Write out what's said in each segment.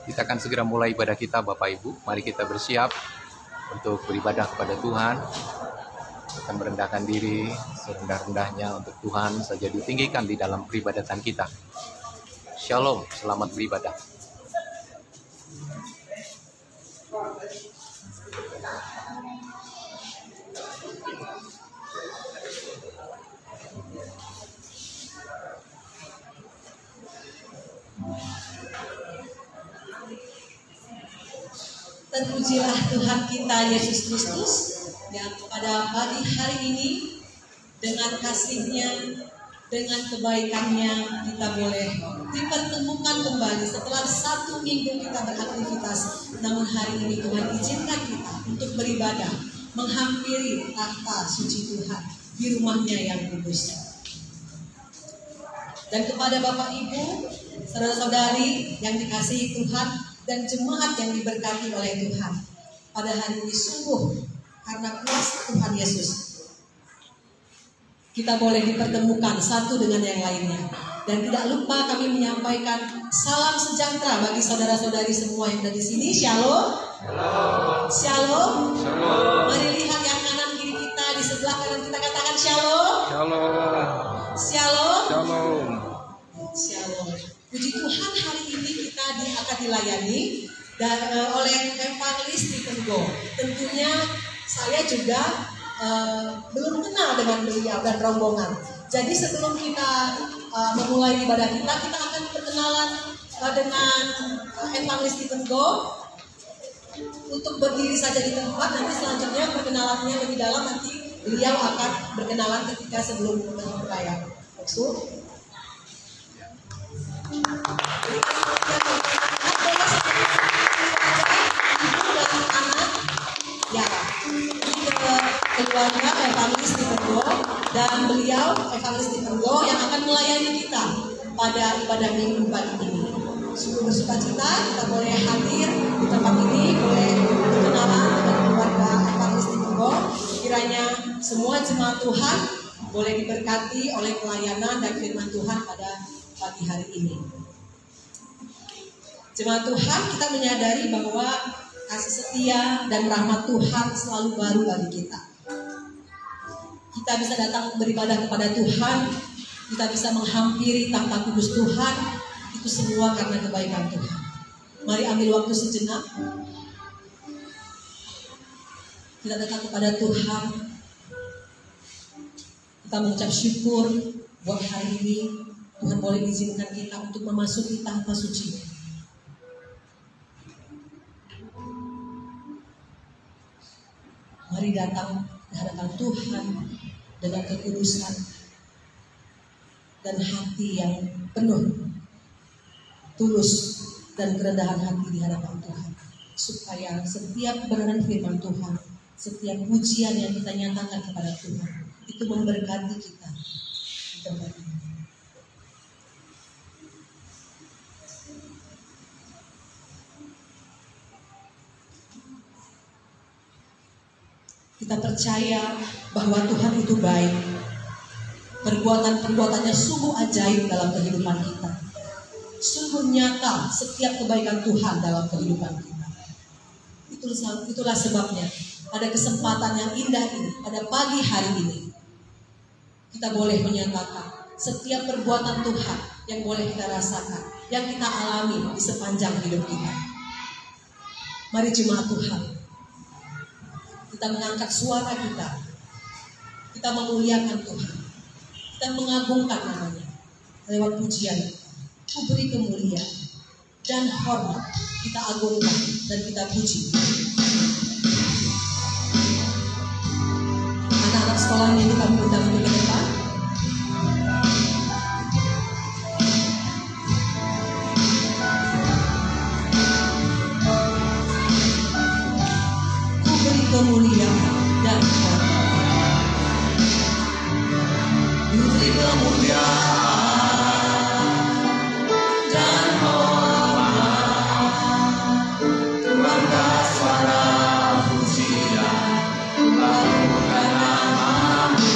Kita akan segera mulai ibadah kita, Bapak Ibu. Mari kita bersiap untuk beribadah kepada Tuhan. Kita akan merendahkan diri serendah-rendahnya untuk Tuhan saja ditinggikan di dalam peribadatan kita. Shalom, selamat beribadah. Terpujilah Tuhan kita Yesus Kristus yang pada pagi hari ini dengan kasih-Nya, dengan kebaikan-Nya kita boleh dipertemukan kembali setelah 1 minggu kita beraktivitas. Namun hari ini Tuhan izinkan kita untuk beribadah, menghampiri tahta suci Tuhan di rumah-Nya yang kudus. Dan kepada Bapak Ibu, saudara-saudari yang dikasihi Tuhan, dan jemaat yang diberkati oleh Tuhan, pada hari ini sungguh karena kuasa Tuhan Yesus kita boleh dipertemukan satu dengan yang lainnya. Dan tidak lupa kami menyampaikan salam sejahtera bagi saudara-saudari semua yang ada di sini. Shalom. Shalom. Shalom. Shalom. Mari lihat yang kanan kiri kita, di sebelah kanan kita katakan shalom. Shalom. Shalom. Shalom. Shalom. Puji Tuhan, hari ini kita akan dilayani oleh Evangelis Stephen Go. Tentunya saya juga belum kenal dengan beliau dan rombongan. Jadi sebelum kita memulai ibadah kita akan berkenalan dengan Evangelis Stephen Go. Untuk berdiri saja di tempat, nanti selanjutnya perkenalannya lebih dalam, nanti beliau akan berkenalan ketika sebelum memulai. Maksud? Keluarga Evangelis Stephen Go, dan beliau Evangelis Stephen Go yang akan melayani kita pada ibadah minggu pagi ini. Sungguh bersuka cita kita boleh hadir di tempat ini, boleh berkenalan dengan keluarga Evangelis Stephen Go. Kiranya semua jemaat Tuhan boleh diberkati oleh pelayanan dan firman Tuhan pada pagi hari ini. Jemaat Tuhan, kita menyadari bahwa kasih setia dan rahmat Tuhan selalu baru bagi kita. Kita bisa datang beribadah kepada Tuhan, kita bisa menghampiri tahta kudus Tuhan, itu semua karena kebaikan Tuhan. Mari ambil waktu sejenak, kita datang kepada Tuhan, kita mengucap syukur buat hari ini. Tuhan boleh izinkan kita untuk memasuki tahta suci. Mari datang di hadapan Tuhan dengan kekudusan dan hati yang penuh, tulus dan kerendahan hati di hadapan Tuhan, supaya setiap kebenaran firman Tuhan, setiap pujian yang kita nyatakan kepada Tuhan, itu memberkati kita di tempat ini. Kita percaya bahwa Tuhan itu baik. Perbuatan-perbuatannya sungguh ajaib dalam kehidupan kita. Sungguh nyata setiap kebaikan Tuhan dalam kehidupan kita. Itulah sebabnya pada kesempatan yang indah ini, pada pagi hari ini, kita boleh menyatakan setiap perbuatan Tuhan yang boleh kita rasakan, yang kita alami di sepanjang hidup kita. Mari jemaat Tuhan, kita mengangkat suara kita memuliakan Tuhan, kita mengagungkan namanya lewat pujian. Ku beri kemuliaan dan hormat, kita agungkan dan kita puji. Anak-anak sekolah ini kami undang untuk ke depan. Ku beri kemuliaan dan hormat. Ku beri kemuliaan dan hormat. Tuangkan suara pujian, lakukan namamu.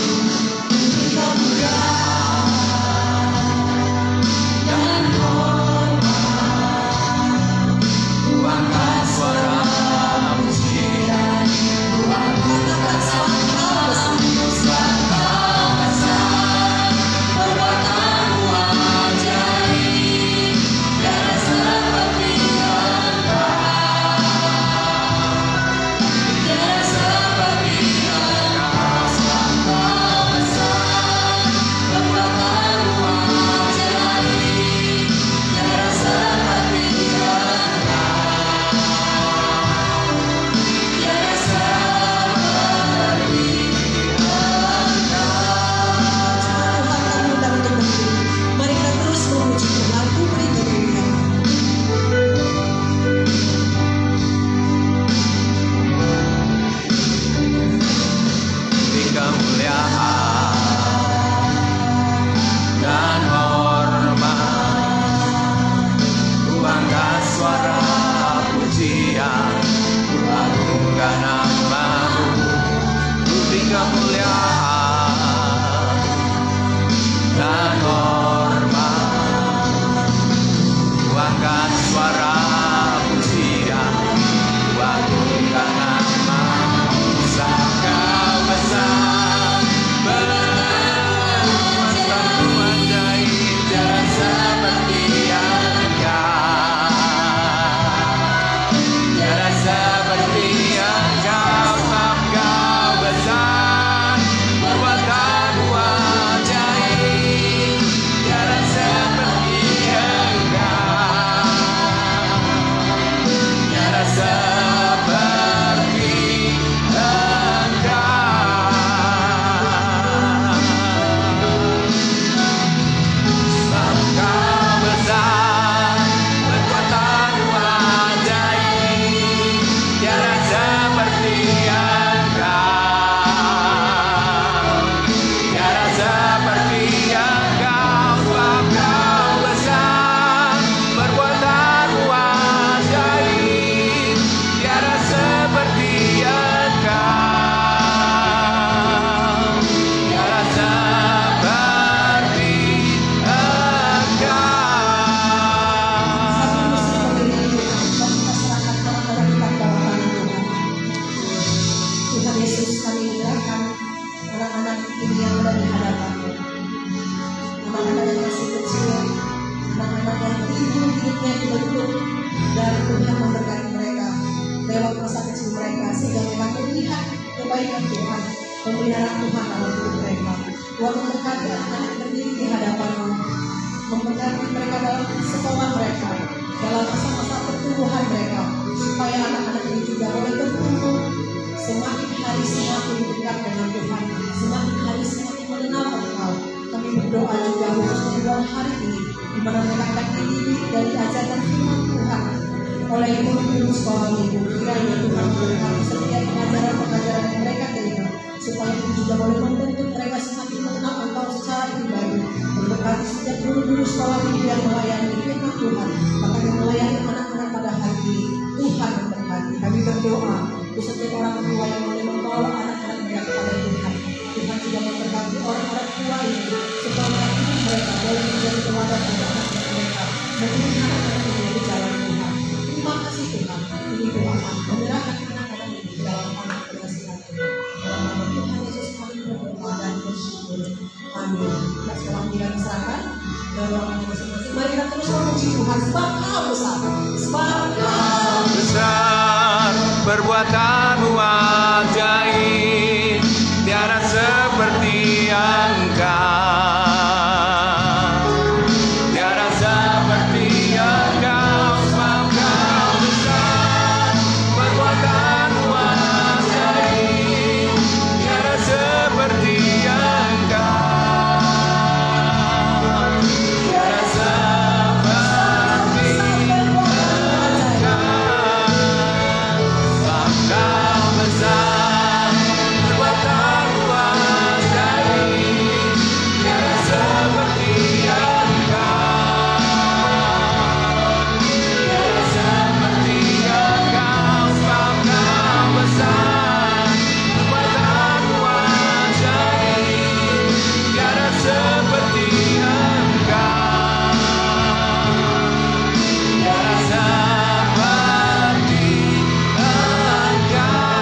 hatinya dibentuk dan Tuhan memberkati mereka lewat masa kecil mereka sehingga mereka melihat kebaikan Tuhan, pemeliharaan Tuhan dalam hidup mereka. Tuhan memberkati anak-anak berdiri di hadapan-Mu, memberkati mereka dalam sekolah mereka, dalam masa-masa pertumbuhan mereka, supaya anak-anak ini juga boleh bertumbuh semakin hari semakin dekat dengan Tuhan, semakin hari semakin mengenal Engkau. Kami berdoa juga khususnya di dalam hari ini, di mana mereka akan dididik dan diajarkan firman Tuhan oleh guru-guru sekolah minggu. Kiranya Tuhan memberkati setiap pengajaran-pengajaran yang mereka terima, supaya itu juga boleh membentuk mereka semakin mengenal Engkau secara pribadi. Memberkati setiap guru-guru sekolah minggu yang melayani firman Tuhan, bahkan yang melayani anak-anak pada hari ini. Tuhan memberkati. Kami berdoa untuk setiap orang tua yang boleh membawa anak-anak mereka kepada Tuhan. Tuhan juga memberkati orang-orang tua ini, supaya mereka boleh menjadi teladan bagi anak-anak mereka, mendidik anak-anak ini di jalan Tuhan. Terima kasih Tuhan. Ini doa kami, menyerahkan anak-anak ini dalam tangan pengasihan Tuhan. Dalam nama Tuhan Yesus kami berdoa dan bersyukur. Amin. Kita sekarang kita serahkan dan ruangan masing-masing. Mari kita terus memuji Tuhan sebab Kau besar, sebab Kau besar, perbuatan-Mu ajaib, tiada seperti Engkau, tiada seperti Engkau, sebab Kau besar, perbuatan-Mu ajaib, tiada seperti Engkau, tiada seperti Engkau, sebab Kau besar, perbuatan-Mu ajaib, tiada seperti Engkau, tiada seperti Engkau, sebab Kau besar, perbuatan-Mu ajaib, tiada seperti Engkau, tiada seperti Engkau.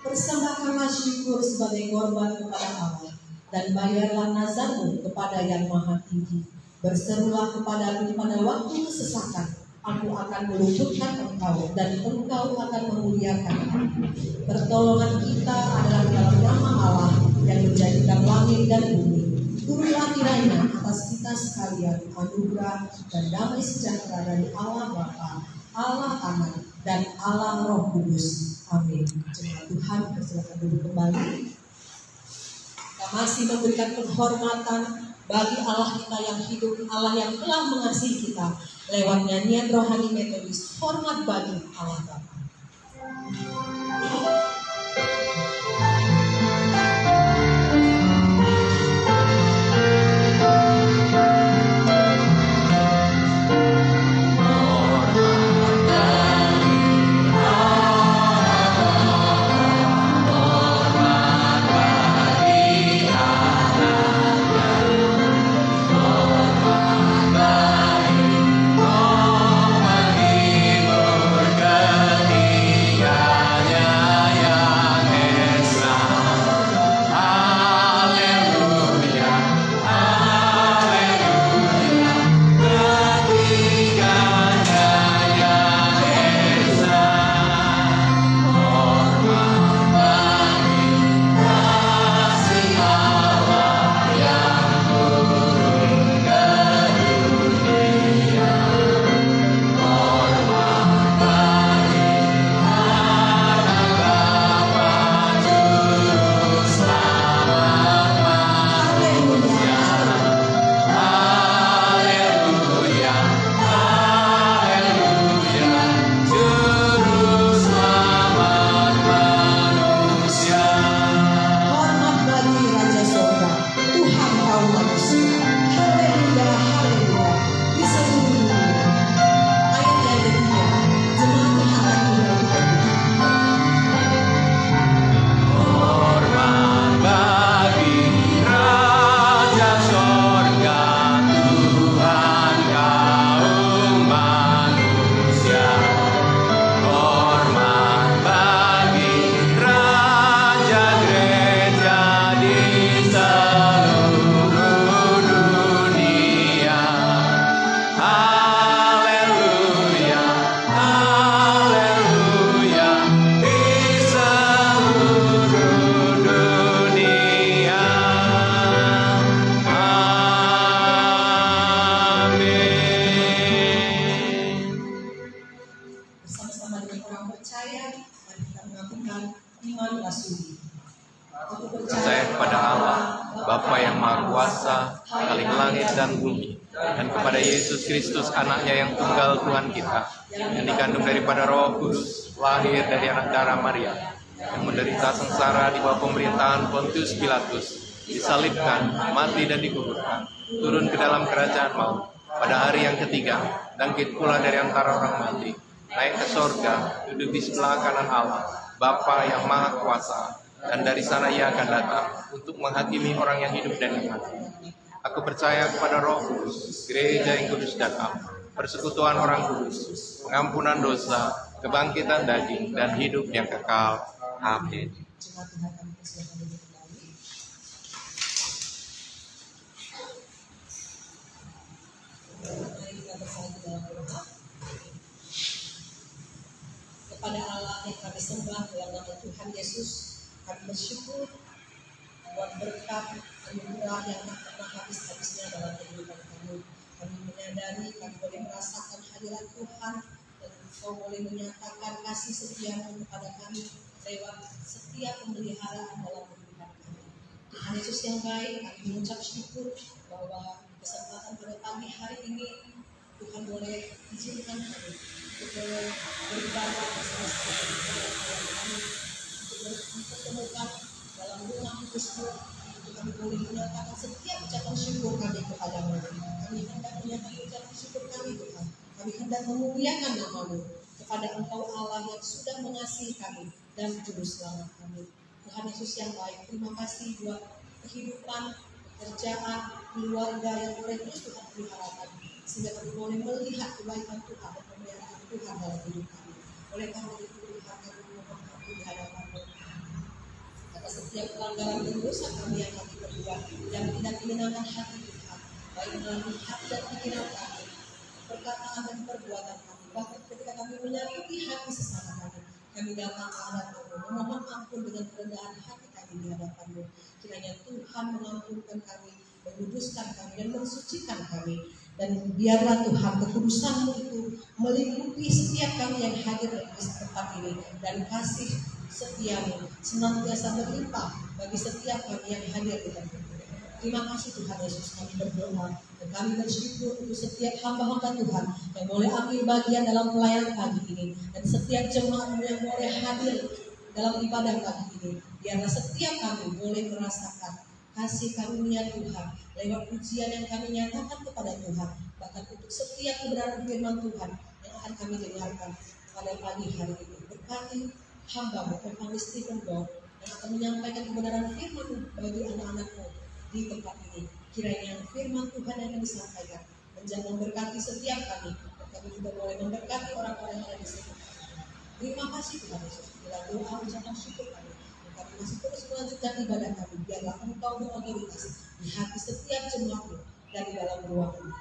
Persembahkanlah syukur sebagai korban kepada Allah, dan bayarlah nazarmu kepada Yang Maha Tinggi. Berserulah kepadaku pada waktu kesesakan, aku akan meluputkan engkau, dan engkau akan memuliakan aku. Pertolongan kita adalah dalam nama Allah yang menjadikan langit dan bumi. Turunlah kiranya atas kita sekalian anugerah dan damai sejahtera dari Allah Bapa, Allah Anak, dan Allah Roh Kudus. Amin. Jemaat Tuhan, persilakan duduk kembali. Kita masih memberikan penghormatan bagi Allah kita yang hidup, Allah yang telah mengasihi kita lewat nyanyian rohani metodis. Hormat bagi Allah Bapa. Menghibur Percaya kepada Allah, Bapa yang Maha Kuasa, Khalik langit dan bumi, dan kepada Yesus Kristus, anaknya yang tunggal Tuhan kita, yang dikandung daripada Roh Kudus, lahir dari anak darah Maria, yang menderita sengsara di bawah pemerintahan Pontius Pilatus, disalibkan, mati dan dikuburkan, turun ke dalam kerajaan maut, pada hari yang ketiga, bangkit pula dari antara orang mati, naik ke sorga, duduk di sebelah kanan Allah, Bapa yang Maha Kuasa, dan dari sana Ia akan datang untuk menghakimi orang yang hidup dan yang mati. Aku percaya kepada Roh Kudus, gereja yang kudus dan am, persekutuan orang kudus, pengampunan dosa, kebangkitan daging, dan hidup yang kekal. Amin. Kepada Allah yang kami sembah dalam nama Tuhan Yesus, kami bersyukur buat berkat anugerah yang tak pernah habis-habisnya dalam kehidupan kami. Kami menyadari kami boleh merasakan hadirat Tuhan dan Engkau boleh menyatakan kasih setia-Mu kepada kami lewat setiap pemeliharaan dalam kehidupan kami. Tuhan Yesus yang baik, kami mengucap syukur bahwa kesempatan pada pagi hari ini Tuhan boleh izinkan kami untuk beribadah bersama-sama kami, untuk bertemukan dalam rumah kudus-Mu, untuk kami boleh menyatakan setiap ucapan syukur kami kepada-Mu. Kami hendak menyatakan ucapan syukur kami Tuhan. Kami hendak memuliakan nama-Mu kepada Engkau Allah yang sudah mengasihi kami dan juru selamat kami. Tuhan Yesus yang baik, terima kasih buat kehidupan, pekerjaan, keluarga yang boleh terus Tuhan peliharakan, sehingga kami boleh melihat kebaikan Tuhan dan pemeliharaan Tuhan dalam hidup kami. Oleh karena itu Tuhan, kami memohon ampun di hadapan-Mu atas setiap pelanggaran dan dosa kami yang kami perbuat yang tidak menyenangkan hati Tuhan, baik melalui hati dan pikiran kami, perkataan dan perbuatan kami, bahkan ketika kami menyakiti hati sesama kami datang ke hadapan-Mu, memohon ampun dengan kerendahan hati kami di hadapan-Mu. Kiranya Tuhan mengampunkan kami, menguduskan kami dan mensucikan kami. Dan biarlah Tuhan kekudusan-Mu itu melingkupi setiap kami yang hadir di tempat ini, dan kasih setia-Mu senantiasa berlimpah bagi setiap kami yang hadir di tempat ini. Terima kasih Tuhan Yesus, kami berdoa dan kami bersyukur untuk setiap hamba-hamba Tuhan yang boleh ambil bagian dalam pelayanan pagi ini, dan setiap jemaat yang boleh hadir dalam ibadah pagi ini. Biarlah setiap kami boleh merasakan kasih karunia Tuhan lewat pujian yang kami nyatakan kepada Tuhan, bahkan untuk setiap kebenaran firman Tuhan yang akan kami dengarkan pada pagi hari ini. Berkati hamba-Mu Evangelis Stephen Dor yang akan menyampaikan kebenaran firman bagi anak-anak-Mu di tempat ini. Kiranya firman Tuhan yang kami sampaikan menjadi memberkati setiap kami, dan kami juga boleh memberkati orang-orang yang ada di sekitar kami. Terima kasih Tuhan Yesus. Bila doa ucapan syukur kami, dan kami masih terus melanjutkan ibadah kami. Biarlah Engkau berotoritas di hati setiap jemaat-Mu dan di dalam ruang ini.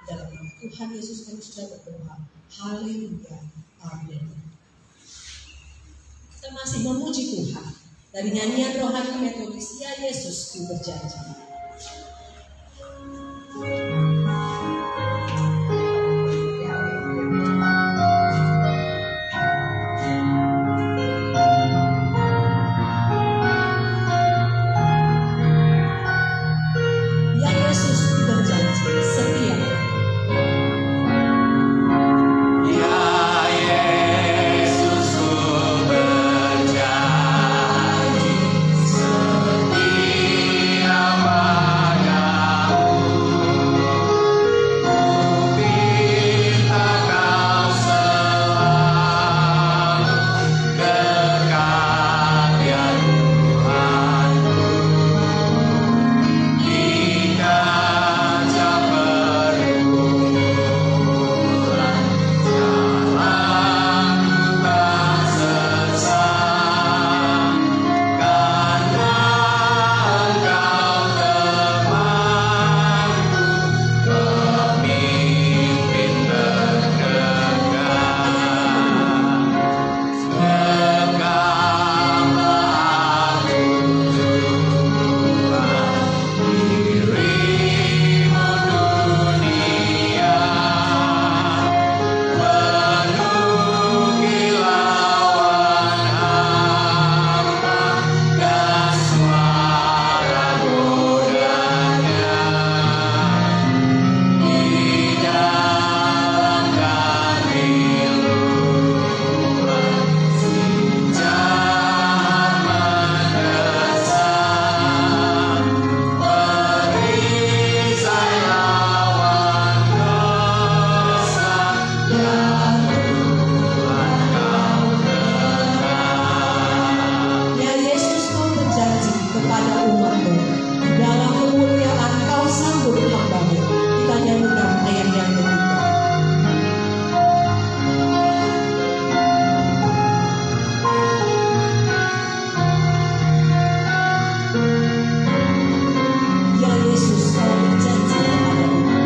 Dalam nama Tuhan Yesus kami sudah berdoa. Haleluya. Amin. Kita masih memuji Tuhan dari nyanyian rohani metodis Ya Yesus Ku Berjanji. Setia umat-Mu. Di dalam kemuliaan Kau sambut hamba-Mu. Kita nyanyikan ayat yang ketiga. Ya Yesus, Kau berjanji kepada umat.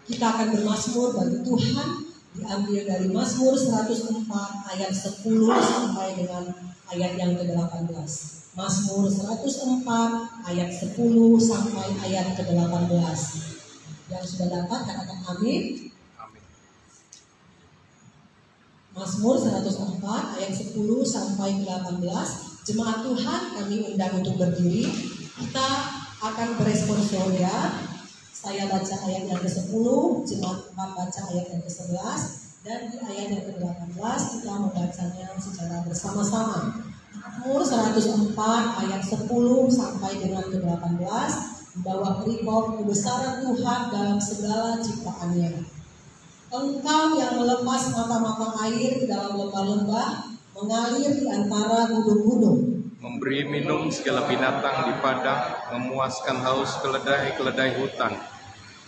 Kita akan bermazmur bagi Tuhan, diambil dari Mazmur 104 ayat 10 sampai dengan ayat yang ke-18. Mazmur 104 ayat 10 sampai ayat ke-18. Yang sudah dapat katakan amin. Amin. Mazmur 104 ayat 10 sampai 18. Jemaat Tuhan, kami undang untuk berdiri. Kita akan berespons ya. Saya baca ayat yang ke-10, jemaat baca ayat yang ke-11, dan di ayat yang ke-18 kita membacanya secara bersama-sama. Mazmur 104 ayat 10 sampai dengan ke-18, membawa perikop kebesaran Tuhan dalam segala ciptaannya. Engkau yang melepas mata-mata air di dalam lembah-lembah, mengalir di antara gunung-gunung. Memberi minum segala binatang di padang, memuaskan haus keledai-keledai hutan.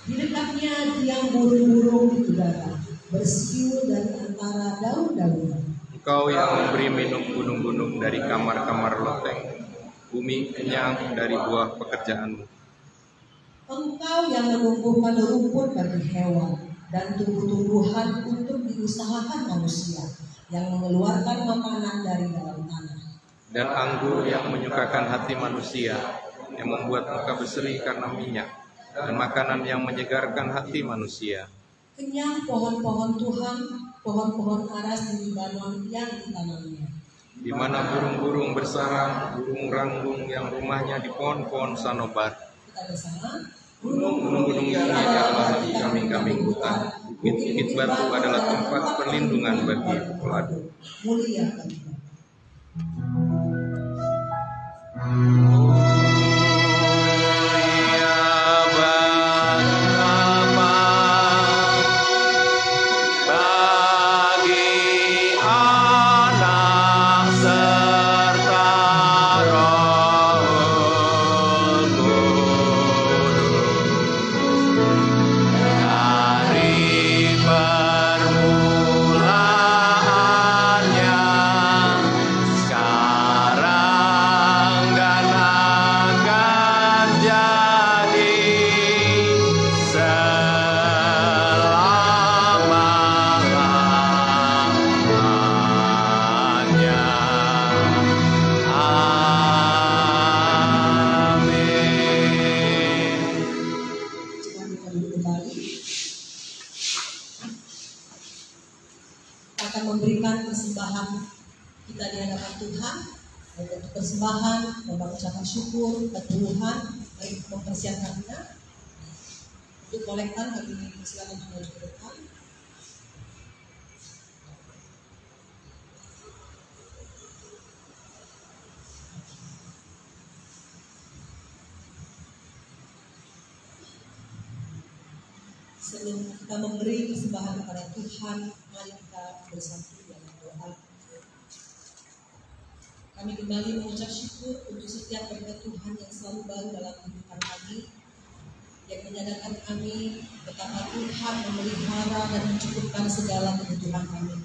Di dekatnya diam burung-burung di udara, bersiul dari antara daun-daunan. Engkau yang memberi minum gunung-gunung dari kamar-kamar loteng, bumi kenyang dari buah pekerjaanmu. Engkau yang menumbuhkan rumput bagi hewan dan tumbuh-tumbuhan untuk diusahakan manusia, yang mengeluarkan makanan dari dalam tanah. Dan anggur yang menyukakan hati manusia, yang membuat muka berseri karena minyak, dan makanan yang menyegarkan hati manusia. Kenyang pohon-pohon Tuhan, pohon-pohon aras di Libanon yang ditanamnya. Di mana burung-burung bersarang, burung ranggung yang rumahnya di pohon-pohon sanobar. Kita bersama. Gunung-gunung ini adalah hati kambing-kambing hutan. Bukit-bukit batu adalah tempat perlindungan bagi peladu. Mulia bagi Tuhan. Akan memberikan persembahan kita di hadapan Tuhan, dan untuk persembahan, mengucapkan syukur, keteluhan, baik mempersiapkannya untuk kolektan. Kami silakan menuju ke depan. Sebelum kita memberi persembahan kepada Tuhan, mari kita bersatu dalam doa. Kami kembali mengucap syukur untuk setiap berkat Tuhan yang selalu baru dalam kehidupan kami, yang menyadarkan kami betapa Tuhan memelihara dan mencukupkan segala kebutuhan kami.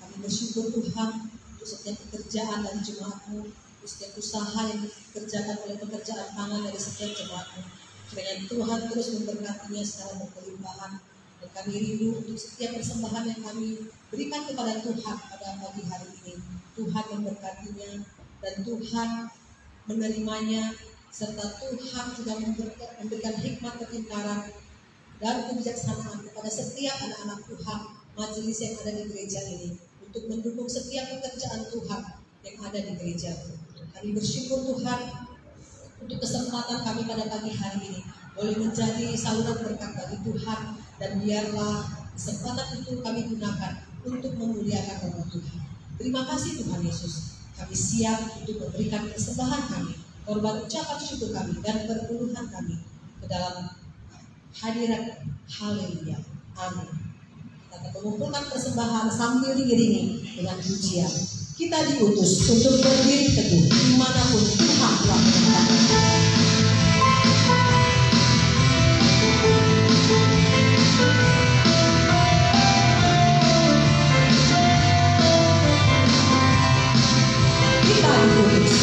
Kami bersyukur Tuhan untuk setiap pekerjaan dari jemaat-Mu, untuk setiap usaha yang dikerjakan oleh pekerjaan tangan dari setiap jemaat-Mu. Dengan Tuhan terus memberkatinya secara berkelimpahan. Dan kami rindu untuk setiap persembahan yang kami berikan kepada Tuhan pada pagi hari ini. Tuhan memberkatinya dan Tuhan menerimanya, serta Tuhan juga memberikan hikmat kepintaran dan kebijaksanaan kepada setiap anak-anak Tuhan majelis yang ada di gereja ini untuk mendukung setiap pekerjaan Tuhan yang ada di gereja. Kami bersyukur Tuhan untuk kesempatan kami pada pagi hari ini boleh menjadi saluran berkat bagi Tuhan, dan biarlah kesempatan itu kami gunakan untuk memuliakan nama Tuhan. Terima kasih Tuhan Yesus. Kami siap untuk memberikan persembahan kami, korban ucapan syukur kami dan perpuluhan kami ke dalam hadirat. Haleluya. Amin. Kita akan mengumpulkan persembahan sambil diiringi dengan pujian. Kita diutus untuk berdiri teguh dimanapun Tuhan telah menempatkan. Kita diutus.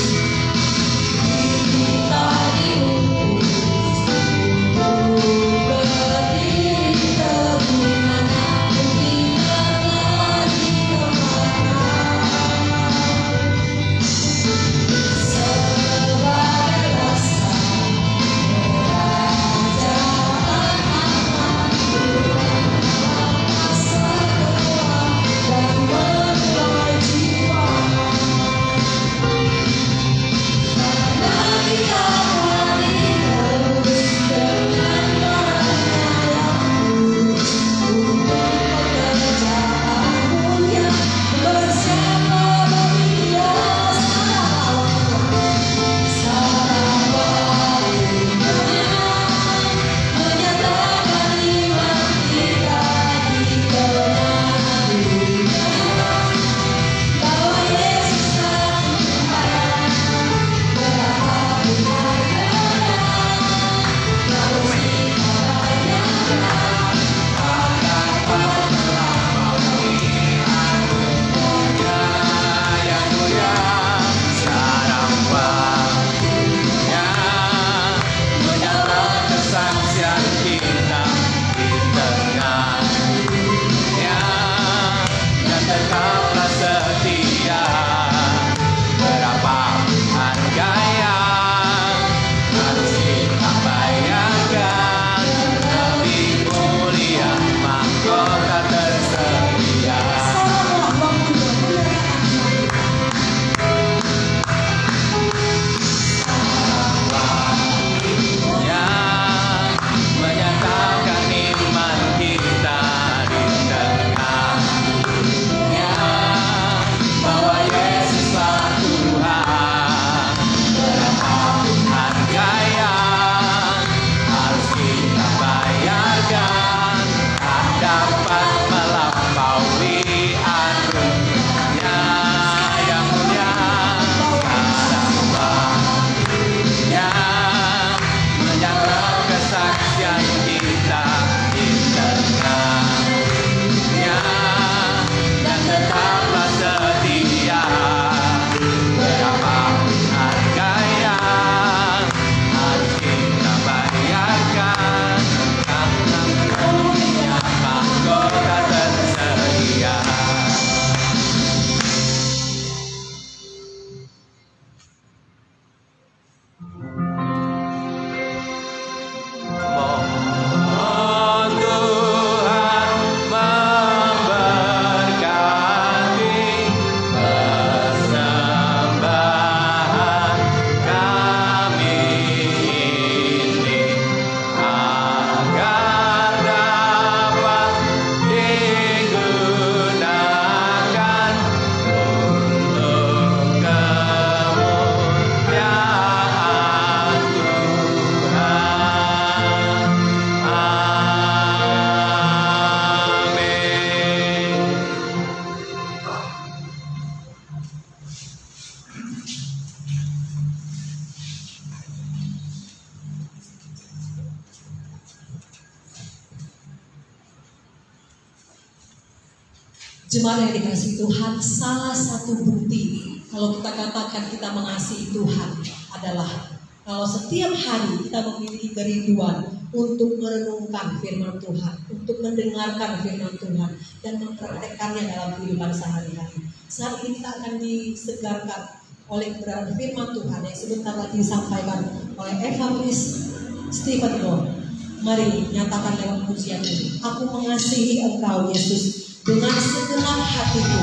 Jemaat yang dikasihi Tuhan, salah satu bukti kalau kita katakan kita mengasihi Tuhan adalah Kalau setiap hari kita memiliki kerinduan untuk merenungkan firman Tuhan, untuk mendengarkan firman Tuhan, dan mempraktekkannya dalam kehidupan sehari-hari. Saat ini kita akan disegarkan oleh kebenaran firman Tuhan yang sebentar lagi disampaikan oleh Evangelis Stephen Moore. Mari nyatakan lewat pujian ini. Aku mengasihi Engkau Yesus dengan segenap hatiku.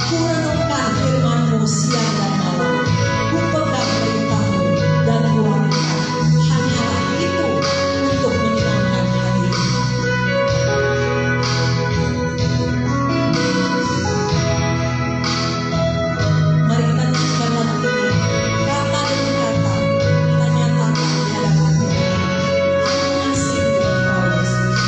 Ku renungkan firman-Mu siang dan malam. Ku pegang perintah-Mu dan ku lakukan. Hanyalah itu untuk menyenangkan hati. Mari kita nyanyikan lagu ini. Kata demi kata kita nyatakan di hadapan Tuhan. Aku mengasihi Engkau Yesus.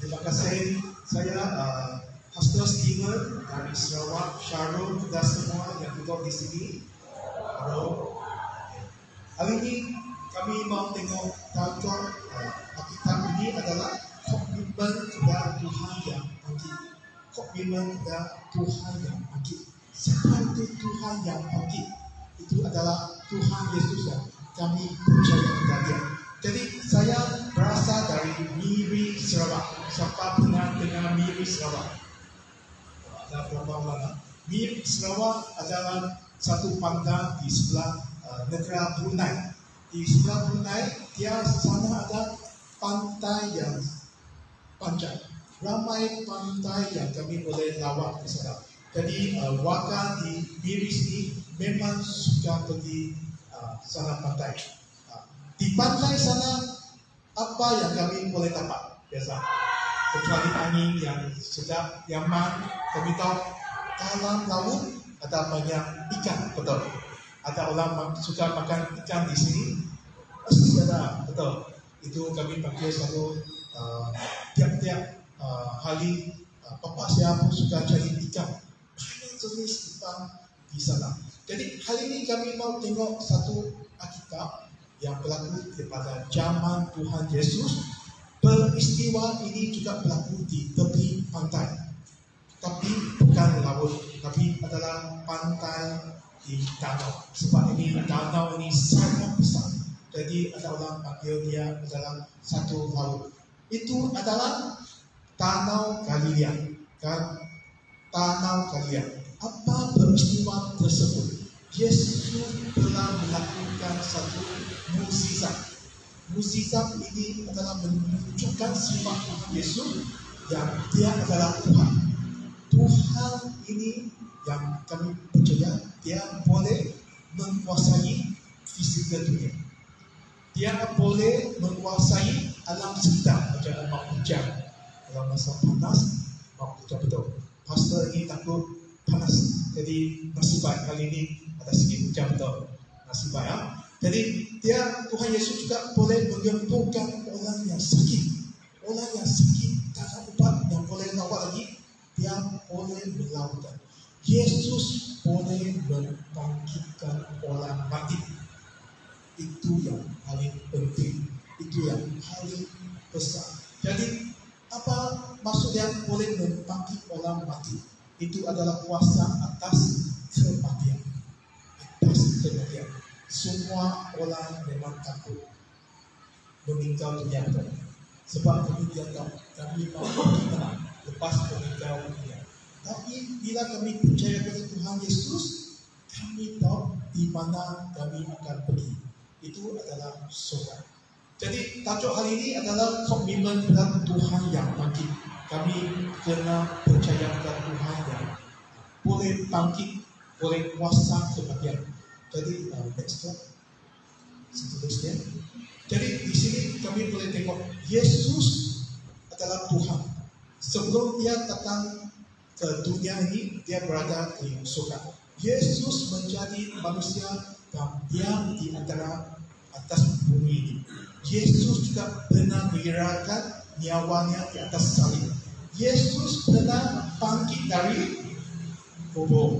Terima kasih. Saya Pastor Steven dari Sarawak. Shalom kepada semua yang duduk di sini. Halo. Hari ini kami mau tengok tajuk Alkitab ini adalah komitmen kepada Tuhan yang bangkit. Komitmen kepada Tuhan yang bangkit. Siapa itu Tuhan yang bangkit? itu adalah Tuhan Yesus yang kami percaya kepada dia. Jadi saya berasal dari Miri Sarawak. Siapa pernah dengar Miri Sarawak? Ada berapa orang? Miri Sarawak adalah satu pantai di sebelah negara Brunei. Di sebelah Brunei, dia sana ada pantai yang panjang. Ramai pantai yang kami boleh lawat ke sana. Jadi warga di Miri sini memang suka pergi sana pantai. Di pantai sana apa yang kami boleh dapat biasa? Kecuali angin yang sedap, nyaman. Kami tahu dalam laut ada banyak ikan, betul. Ada orang suka makan ikan di sini, pasti ada, betul. Itu kami pakai selalu tiap-tiap hari. Papa saya pun suka cari ikan. Banyak jenis ikan di sana. Jadi hari ini kami mau tengok satu Alkitab yang berlaku pada zaman Tuhan Yesus. Peristiwa ini juga berlaku di tepi pantai, tapi bukan laut, tapi adalah pantai di danau. Sebab ini danau ini sangat besar. Jadi ada orang panggil dia adalah satu laut. Itu adalah Danau Galilea. Danau Galilea. Apa peristiwa tersebut? Yesus telah melakukan satu mukjizat. Mukjizat ini adalah menunjukkan sifat Yesus yang dia adalah Tuhan. Tuhan ini yang kami percaya dia boleh menguasai fisikal dunia. Dia boleh menguasai alam sekitar, macam mau hujan. Kalau masa panas, mau hujan betul. Pastor ini takut panas, jadi nasib baik kali ini ada sedikit hujan betul. Nasib baik ya. Jadi dia Tuhan Yesus juga boleh menyembuhkan orang yang sakit. Orang yang sakit tak ada ubat yang boleh rawat lagi, dia boleh melakukan. Yesus boleh membangkitkan orang mati. Itu yang paling penting. Itu yang paling besar. Jadi apa maksud yang boleh membangkit orang mati? Itu adalah kuasa atas kematian. Atas kematian. Semua orang memang takut meninggal dunia. Sebab kami tahu kami mau menang lepas meninggal dunia. Tapi bila kami percaya kepada Tuhan Yesus, kami tahu di mana kami akan pergi. Itu adalah surga. Jadi tajuk hari ini adalah komitmen kepada Tuhan yang bangkit. Kami kena percaya kepada Tuhan yang boleh bangkit, boleh kuasa kematian. Jadi next slide. Seterusnya. Jadi di sini kami boleh tengok Yesus adalah Tuhan. Sebelum dia datang ke dunia ini, dia berada di surga. Yesus menjadi manusia dan diam di antara atas bumi ini. Yesus juga pernah menyerahkan nyawanya di atas salib. Yesus pernah bangkit dari kubur.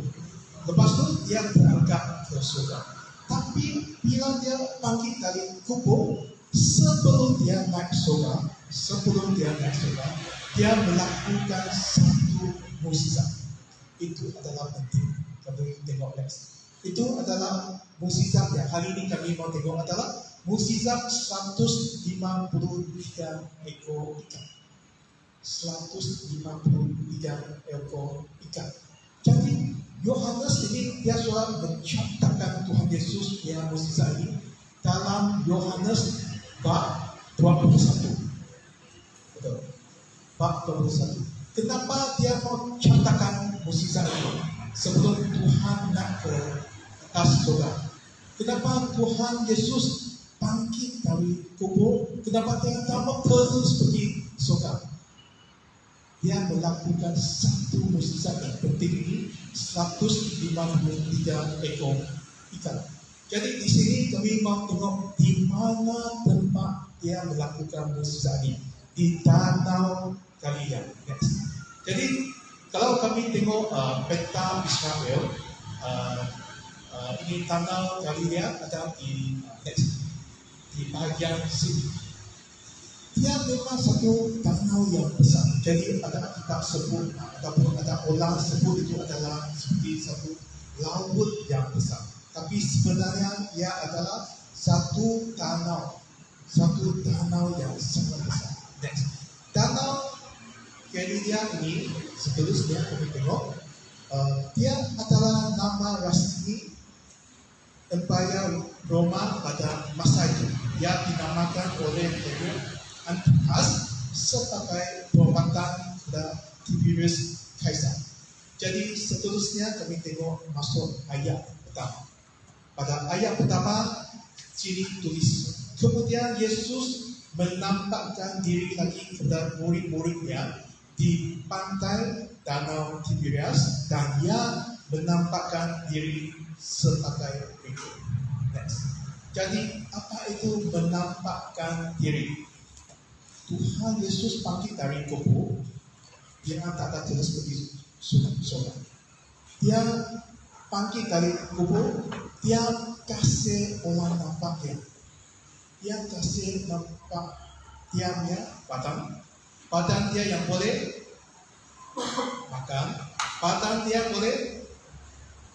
Lepas itu dia berangkat ke surga. Tapi bila dia bangkit dari kubur, sebelum dia naik surga, dia melakukan satu mukjizat. Itu adalah penting. Kami tengok next. Itu adalah mukjizat yang hari ini kami mau tengok adalah mukjizat 153 ekor ikan. 153 ekor ikan. Jadi Yohanes ini dia sudah mencatatkan Tuhan Yesus yang mukjizat ini dalam Yohanes bab 21. Betul. Bab 21. Kenapa dia mau catatkan mukjizat ini sebelum Tuhan nak ke atas surga? Kenapa Tuhan Yesus bangkit dari kubur? Kenapa dia tak mau terus pergi surga? Dia melakukan satu mukjizat yang penting ini, 153 ekor ikan. Jadi di sini kami mau tengok di mana tempat dia melakukan mukjizat ini. Di Danau Galilea. Next. Jadi kalau kami tengok peta Israel, ini Danau Galilea ada di bahagian sini. Dia memang satu danau yang besar. Jadi ada kitab sebut ataupun ada orang sebut itu adalah seperti satu laut yang besar. tapi sebenarnya ia adalah satu danau yang sangat besar. Next, danau Galilea ini seterusnya kami tengok, dia adalah nama rasmi Empire Roma pada masa itu. Ia dinamakan oleh Antiochus sebagai penghormatan kepada Tiberius Kaisar. Jadi seterusnya kami tengok masuk ayat pertama. Pada ayat pertama ciri tulis. Kemudian Yesus menampakkan diri lagi kepada murid-muridnya di pantai Danau Tiberias dan ia menampakkan diri sebagai berikut. Next. Jadi apa itu menampakkan diri? Tuhan Yesus bangkit dari kubur, dia tak ada terus pergi surga. Dia bangkit dari kubur, dia kasih orang nampak dia. Dia kasih nampak tiangnya badan dia yang boleh makan, badan dia boleh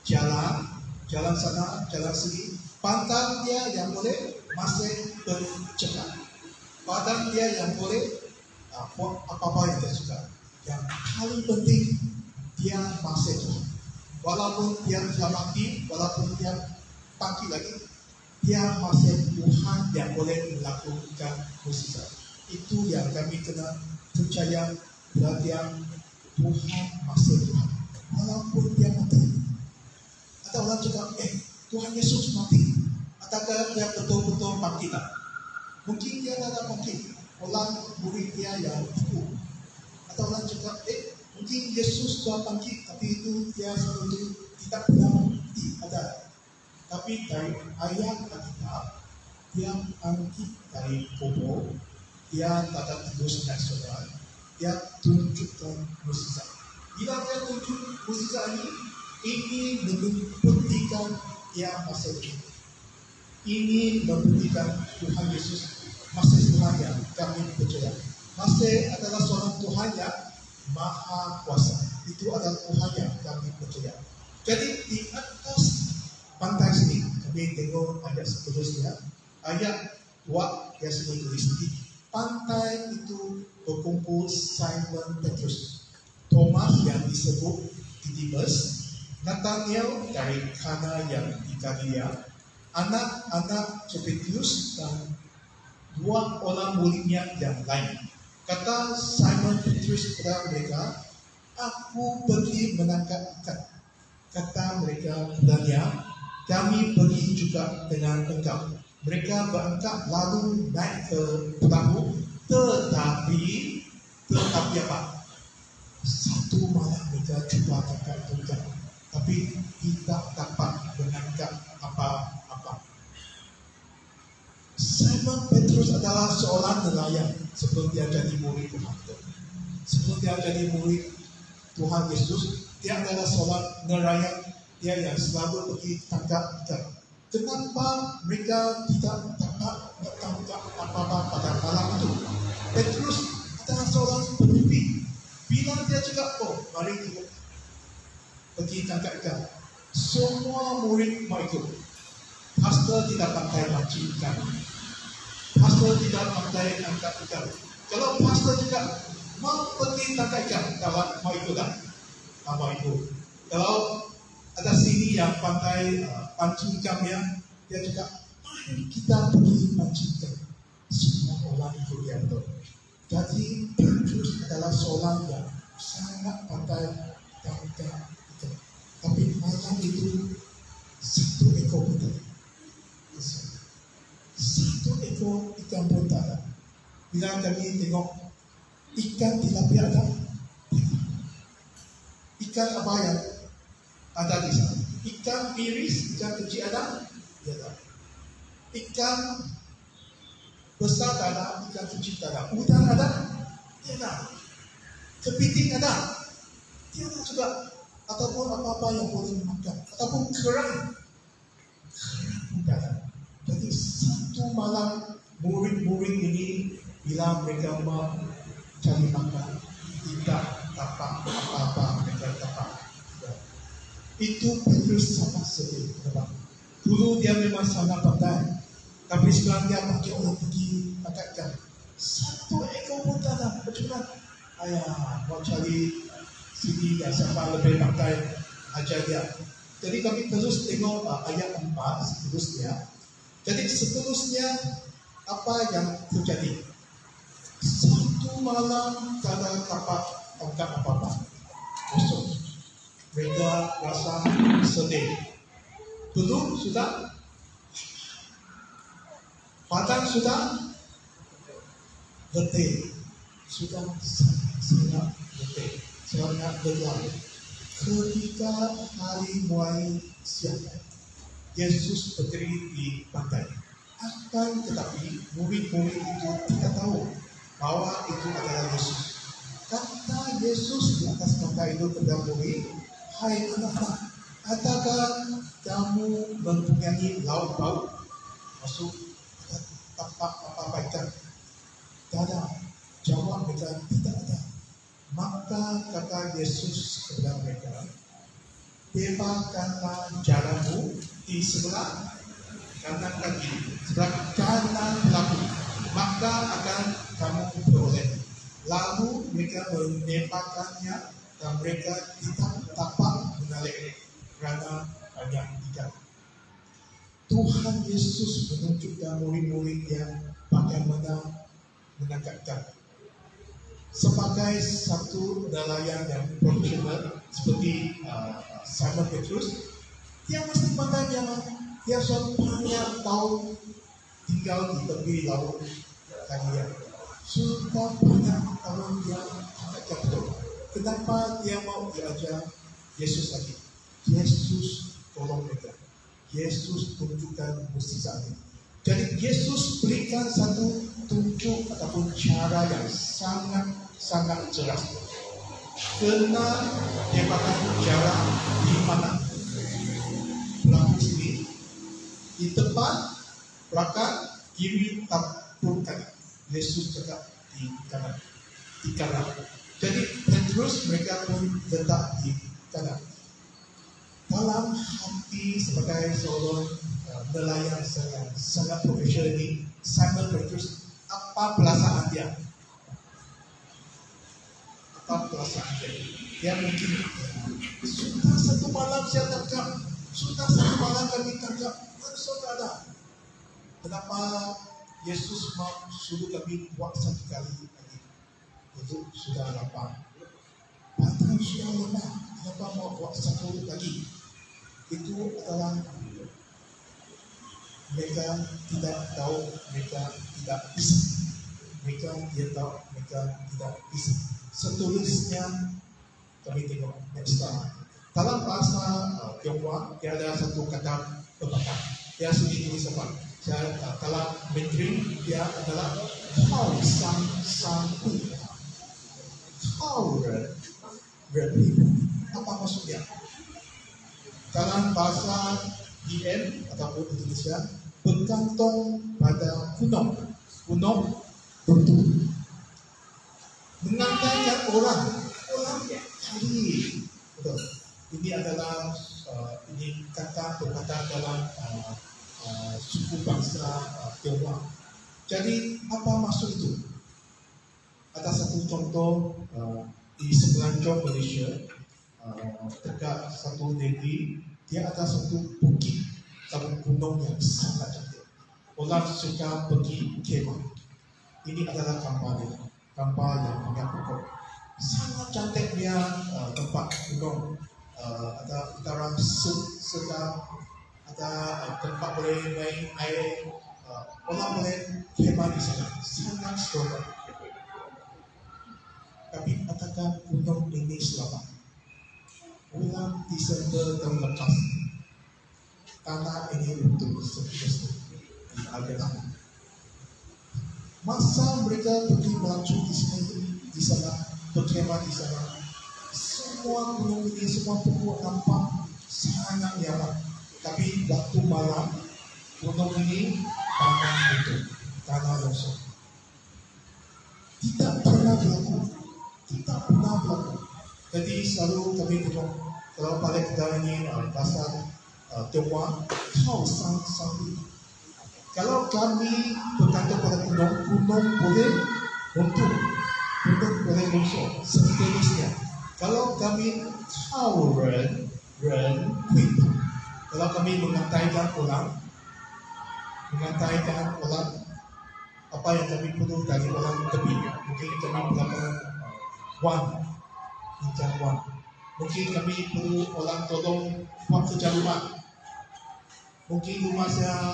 jalan sana, jalan sini, badan dia yang boleh masih bercakap, badan dia yang boleh buat apa-apa yang dia suka. Yang paling penting dia masih Tuhan. Walaupun dia telah mati, walaupun dia bangkit lagi, dia masih Tuhan yang boleh melakukan mukjizat. Itu yang kami kena percaya, perhatian Tuhan masih Tuhan. Walaupun dia mati. Ada orang cakap, Tuhan Yesus mati. Adakah dia betul-betul bangkit? Mungkin dia ada bangkit. Orang murid dia yang tipu. Ada orang cakap, mungkin Yesus telah bangkit, tapi itu dia selalu tidak pernah mati. Ada. Tapi dari ayat Alkitab, dia bangkit dari kubur, dia tak ada terus naik surga, dia tunjukkan mukjizat. Bila dia tunjuk mukjizat ini membuktikan dia masih hidup. Ini membuktikan Tuhan Yesus masih Tuhan yang kami percaya. Masih adalah seorang Tuhan yang Maha Kuasa. Itu adalah Tuhan yang kami percaya. Jadi di atas pantai sini kami tengok ayat seterusnya. Ayat 2 dia sini tulis di pantai itu berkumpul Simon Petrus, Thomas yang disebut Didimus, Nathanael dari Kana yang di Galilea, anak-anak Zebedius dan dua orang muridnya yang lain. Kata Simon Petrus kepada mereka, aku pergi menangkap ikan. Kata mereka kepadanya, kami pergi juga dengan engkau. Mereka berangkat lalu naik ke perahu, tetapi apa? Satu malam mereka cuba tangkap ikan, tapi tidak dapat menangkap apa-apa. Simon Petrus adalah seorang nelayan sebelum dia jadi murid Tuhan. Sebelum dia jadi murid Tuhan Yesus, dia adalah seorang nelayan, dia yang selalu pergi tangkap ikan. Kenapa mereka tidak dapat tangkap apa-apa pada malam itu? Petrus adalah seorang pemimpin. Bila dia cakap, mari kita pergi tangkap ikan, semua murid mau ikut. Pastor tidak pandai mancing ikan. Pastor tidak pandai tangkap ikan. Kalau pastor juga mau pergi tangkap ikan, kawan mau ikut tak? Mau ikut. Kalau ada sini yang pandai pancing ikan dia juga, mari kita pergi pancing ikan. Semua orang ikut dia betul. Jadi Petrus adalah seorang yang sangat pandai tangkap ikan. Tapi malam itu satu ekor pun tak ada. Satu ekor ikan pun tak ada. Bila kami tengok ikan tilapia ada, ikan apa yang ada di sana? Ikan iris, ikan kecil ada, ada. Ikan besar ada, ikan kecil ada. Udang ada, ada. Kepiting ada, ada juga. Ataupun apa-apa yang boleh makan, ataupun kerang pun ada. Jadi satu malam murid-murid ini bila mereka mau cari makan, tidak dapat apa-apa mereka dapat. Itu Petrus sangat sedih. Kenapa? Dulu dia memang sangat pandai, tapi sekarang dia pakai orang pergi angkatkan. Satu ekor pun tak ada. Macam mana? Ayah, mau cari sini yang siapa lebih pandai ajar dia. Jadi kami terus tengok ayat 4 seterusnya. Jadi seterusnya apa yang terjadi? Satu malam tak ada dapat tangkap apa-apa. Kosong. Mereka rasa sedih. Belum sudah. Padang sudah letih. Sudah sangat letih. Sangat lelah. Ketika hari mulai siang, Yesus berdiri di pantai. Akan tetapi murid-murid itu tidak tahu bahwa itu adalah Yesus. Kata Yesus di atas pantai itu kepada murid, "Hai anak-anak, adakah kamu mempunyai lauk pauk?" Masuk tapak apa-apa ikan. Tidak ada. Jawab mereka, tidak ada. Maka kata Yesus kepada mereka, "Bebaskanlah jaramu di sebelah kanan kaki, sebelah kanan pelaku, maka akan kamu beroleh." Lalu mereka menembakkannya dan mereka tidak dapat menarik kerana banyak ikan. Tuhan Yesus menunjukkan murid-murid yang bagaimana menangkap ikan. Sebagai satu nelayan yang profesional seperti Simon Petrus, dia mesti pandai dia sudah banyak tahun tinggal di tepi laut Galilea. Sudah banyak tahun dia tidak betul. Kenapa dia mau diajar Yesus lagi? Yesus tolong mereka. Yesus tunjukkan mukjizat ini. Jadi Yesus berikan satu tunjuk ataupun cara yang sangat jelas. Kena dia pakai cara di mana? Belakang sini, di depan, belakang, kiri, ataupun kanan. Yesus cakap di kanan. Di kanan. Jadi Petrus mereka pun letak di kanan. Dalam hati sebagai seorang nelayan sangat profesional ini, Simon Petrus, apa perasaan dia? Apa perasaan dia? Dia mungkin sudah satu malam saya tangkap, sudah satu malam kami tangkap, saudara. Kenapa Yesus mau suruh kami buat satu kali lagi? Itu sudah lapar. Padahal sudah lemah. Kenapa mau buat satu lagi? Itu adalah mereka tidak tahu, mereka tidak bisa. Mereka tidak tahu, mereka tidak bisa. Seterusnya kami tengok next time. Dalam bahasa Tionghoa, dia ada satu kata pepatah. Dia sendiri tulis apa? Dalam Mandarin dia adalah Hao Sang Sang Hu. Hao Ren Ren Hu. Apa maksudnya? Dalam bahasa IM ataupun Indonesia, bergantung pada gunung. Gunung bertumbuh. Mengangkatkan orang hari. Betul. Ini adalah ini kata perkataan dalam suku bangsa Tionghoa. Jadi apa maksud itu? Ada satu contoh di semenanjung Malaysia, dekat satu negeri, dia ada satu bukit atau gunung yang sangat cantik. Orang suka pergi kemah. Ini adalah kampar yang banyak pokok. Sangat cantik dia tempat gunung. Ada utara sedang, ada tempat boleh main air, orang boleh kemah di sana. Sangat seronok. Tapi apakah gunung ini selamat? Bulan Desember tahun lepas, tanah ini runtuh seterusnya di Algeria. Masa mereka pergi melaju di sini, di sana, berkemah di sana, semua gunung ini, semua pokok nampak sangat nyaman. Tapi waktu malam, gunung ini tanah runtuh, tanah longsor. Tidak pernah berlaku. Tidak pernah berlaku. Jadi selalu kami tengok kalau balik kita ini pasal Tionghoa, kau sang-sang. Kalau kami berkata pada gunung, gunung boleh runtuh, gunung boleh longsor, seterusnya. Kalau kami kau ren quit, kalau kami mengantaikan orang apa yang kami perlu dari orang tepi, mungkin kami melakukan minjam wang, mungkin kami perlu orang tolong buat kerja rumah. Mungkin rumah saya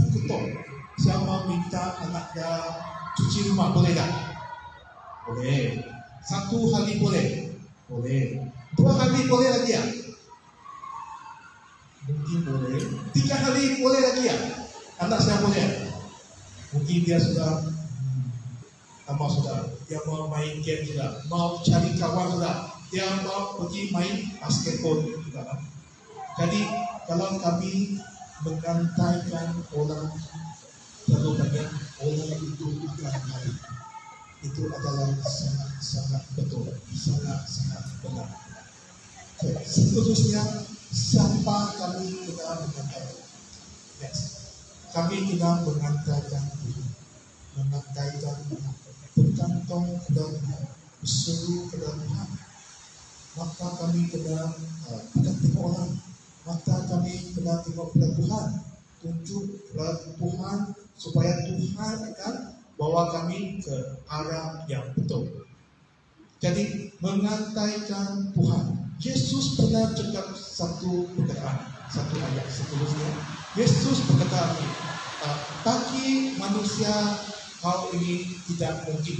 kotor. Saya mau minta anak dia cuci rumah, boleh tak? Boleh. 1 hari boleh? Boleh. 2 hari boleh lagi ya? Mungkin boleh. 3 hari boleh lagi ya? Anak saya boleh? Mungkin dia sudah dia mau main game sudah, mau cari kawan sudah, dia mau pergi main basketball sudah. Jadi kalau kami mengantaikan orang terlalu banyak, orang itu akan hari. Itu adalah sangat betul, sangat benar. Seterusnya, siapa kami kena mengantaikan? Yes. Kami kena mengantaikan Tuhan, mengantaikan Tuhan, bergantung kepada Tuhan, berseru kepada Tuhan. Maka kami kena bukan tengok orang, maka kami kena tengok kepada Tuhan, tunjuk kepada Tuhan supaya Tuhan akan bawa kami ke arah yang betul. Jadi mengantaikan Tuhan. Yesus pernah cakap satu perkataan, satu ayat seterusnya. Yesus berkata, bagi manusia hal ini tidak mungkin.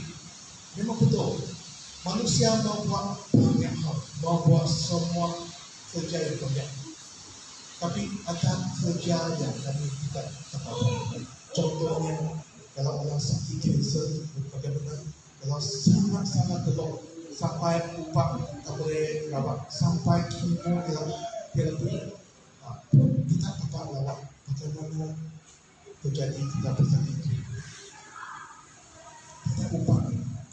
Memang betul. Manusia mau buat banyak hal, mau buat semua kerja yang banyak. Tapi ada kerja yang kami tidak dapat. Contohnya, kalau orang sakit kanser, bagaimana? Kalau sangat belum sampai upah tak boleh rawat, sampai kemo terapi, kita dapat rawat. Bagaimana terjadi kita bersakit? Kita upah,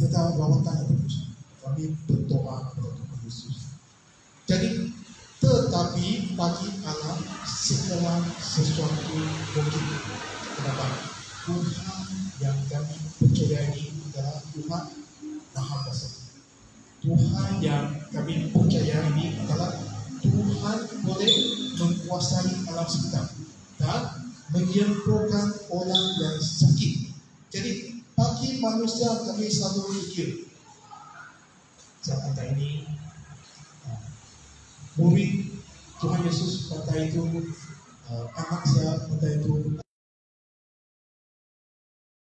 kita rawatan yang bagus. Kami berdoa kepada Tuhan Yesus. Jadi, tetapi bagi Allah segala sesuatu mungkin. Kenapa? Tuhan yang kami percayai adalah Tuhan Maha Kuasa. Tuhan yang kami percayai ini adalah Tuhan boleh menguasai alam sekitar dan menyembuhkan orang yang sakit. Jadi bagi manusia kami selalu fikir, saya kata ini murid Tuhan Yesus kata itu, anak saya kata itu,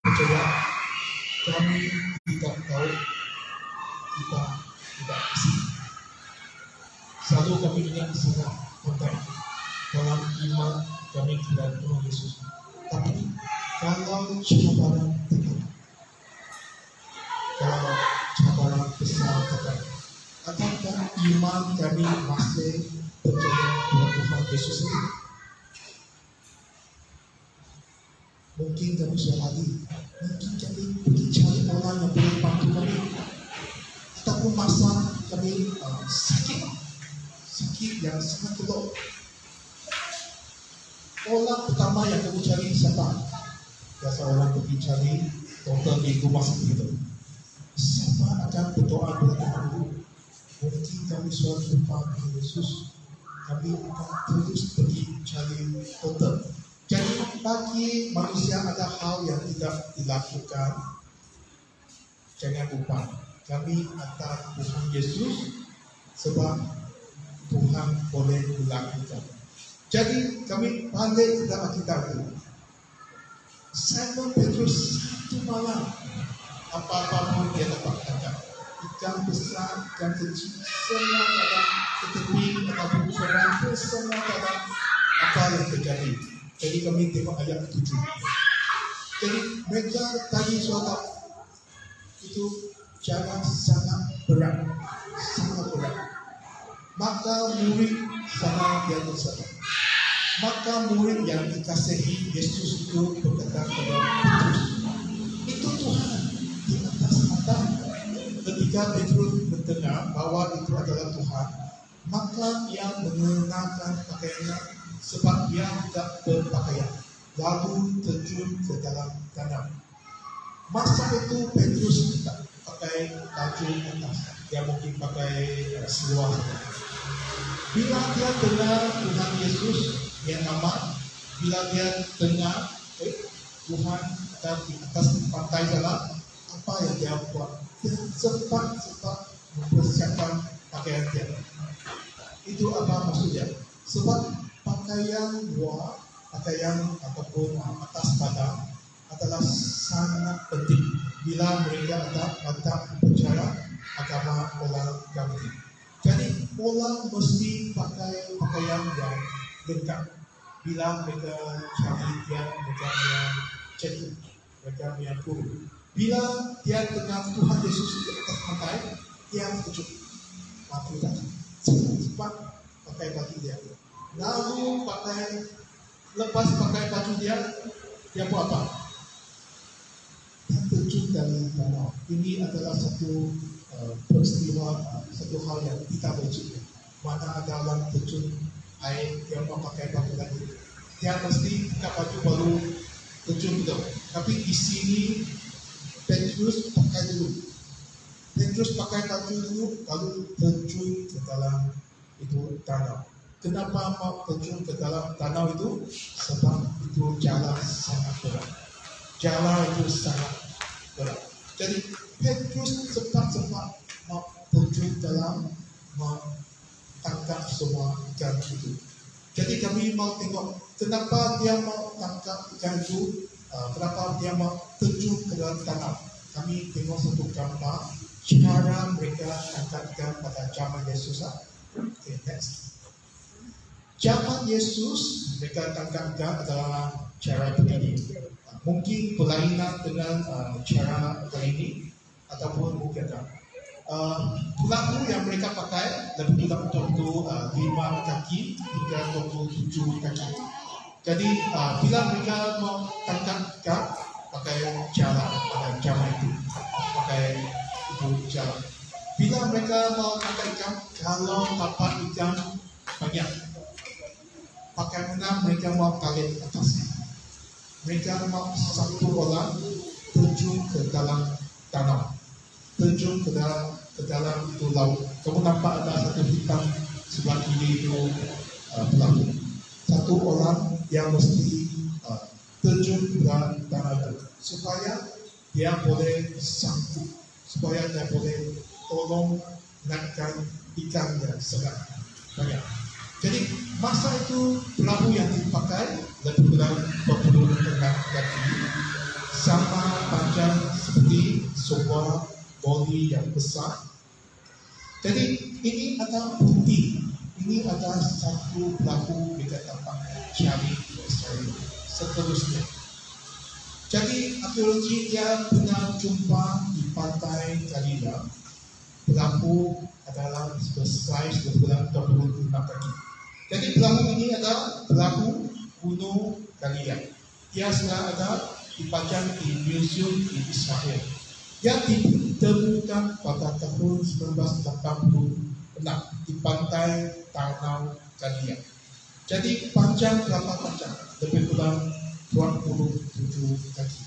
percaya kami tidak tahu, kita tidak isi. Selalu kami ingat sangat penting dalam iman kami kepada Tuhan Yesus. Tapi kalau cabaran datang, kalau cabaran besar datang, apakah iman kami masih percaya kepada Tuhan Yesus ini? Mungkin kami sudah lagi, mungkin kami pergi cari orang yang boleh bantu kami, ataupun masa kami sakit yang sangat berat. Orang pertama yang kami cari siapa? Biasa orang pergi cari dokter di rumah sakit itu. Siapa akan berdoa kepada Tuhan itu? Mungkin kami sudah jumpa dengan Yesus, kami akan terus pergi cari dokter. Jadi bagi manusia ada hal yang tidak dilakukan, jangan lupa kami atas Tuhan Yesus sebab Tuhan boleh dilakukan. Jadi kami balik ke Alkitab itu. Simon Petrus satu malam apa-apa pun dia dapat tangkap, ikan besar, ikan kecil, semua dalam ketepi ataupun kerang, semua dalam apa yang terjadi. Jadi kami tengok ayat 7. Jadi mereka tadi suatu itu jalan sangat berat. Maka murid sangat dia tersadar. Maka murid yang dikasihi Yesus itu berkata kepada Petrus, itu Tuhan di atas mata. Ketika Petrus mendengar bahwa itu adalah Tuhan, maka ia mengenakan pakaiannya sebab dia tidak berpakaian, lalu terjun ke dalam danau. Masa itu Petrus tidak pakai baju atas, dia mungkin pakai seluar. Bila dia dengar Tuhan Yesus yang nama, bila dia dengar Tuhan ada di atas pantai dalam, apa yang dia buat? Dia cepat mempersiapkan pakaian dia. Itu apa maksudnya? Sebab pakaian luar, pakaian ataupun atas badan adalah sangat penting bila mereka ada bicara agama orang Yahudi. Jadi orang mesti pakai pakaian yang lengkap. Bila mereka cari dia, mereka yang cetuk, mereka yang kurung. Bila dia dengar Tuhan Yesus di atas pantai, dia terkejut. Aku tak cepat pakai baju dia. Lalu lepas pakai baju dia buat apa? Dia terjun dari danau. Ini adalah satu peristiwa, satu hal yang kita berjumpa. Mana ada orang terjun air, dia mau pakai baju lagi. Dia mesti buka baju baru terjun itu. Tapi di sini Petrus pakai dulu. Petrus pakai baju dulu, lalu terjun ke dalam itu danau. Kenapa mau terjun ke dalam danau itu? Sebab itu jalan sangat berat. Jalan itu sangat berat. Jadi Petrus cepat-cepat mau terjun dalam tangkap semua ikan itu. Jadi kami mau tengok kenapa dia mau tangkap ikan itu, kenapa dia mau terjun ke dalam danau. Kami tengok satu gambar cara mereka tangkap ikan pada zaman Yesus. Okay, next. Zaman Yesus mereka tangkap ikan adalah cara begini. Mungkin berlainan dengan cara ini ataupun mungkin pelaku yang mereka pakai lebih kurang untuk 5 kaki hingga 27 kaki. Jadi bila mereka mau tangkap ikan pakai jala pada zaman itu, pakai itu jala. Bila mereka mau tangkap ikan, kalau dapat ikan banyak, pakai mana mereka mau tarik atas. Mereka mau satu orang terjun ke dalam danau, terjun ke dalam itu laut. Kamu nampak ada satu hitam sebelah kiri itu pelaku. Satu orang yang mesti terjun ke dalam danau itu supaya dia boleh sangkut, supaya dia boleh tolong naikkan ikan yang sangat banyak. Jadi masa itu perahu yang dipakai lebih kurang 26 kaki, sama panjang seperti sebuah bodi yang besar. Jadi ini adalah bukti, ini adalah satu perahu kita dapat cari seterusnya. Jadi arkeologi dia pernah jumpa di pantai Galilea, perahu adalah bersaiz lebih kurang 26 kaki. Jadi perahu ini adalah perahu kuno Galilea. Dia sudah ada dipajang di museum di Israel. Yang ditemukan pada tahun 1986 di pantai Danau Galilea. Jadi panjang berapa panjang? Lebih kurang 27 kaki.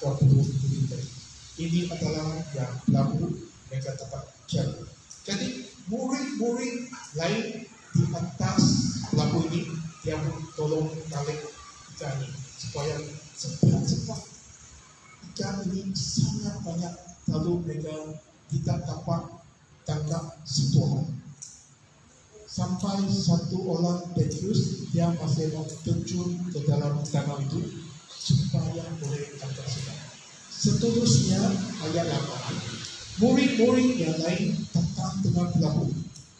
27 kaki. Ini adalah yang perahu mereka dapat cari. Jadi murid-murid lain di atas pelaku ini dia tolong tarik ikan ini supaya cepat ikan ini sangat banyak, lalu mereka tidak dapat tangkap satu orang. Sampai satu orang Petrus dia masih mau terjun ke dalam danau itu supaya boleh tangkap ikan. Seterusnya ayat 8. Murid-murid yang lain datang dengan perahu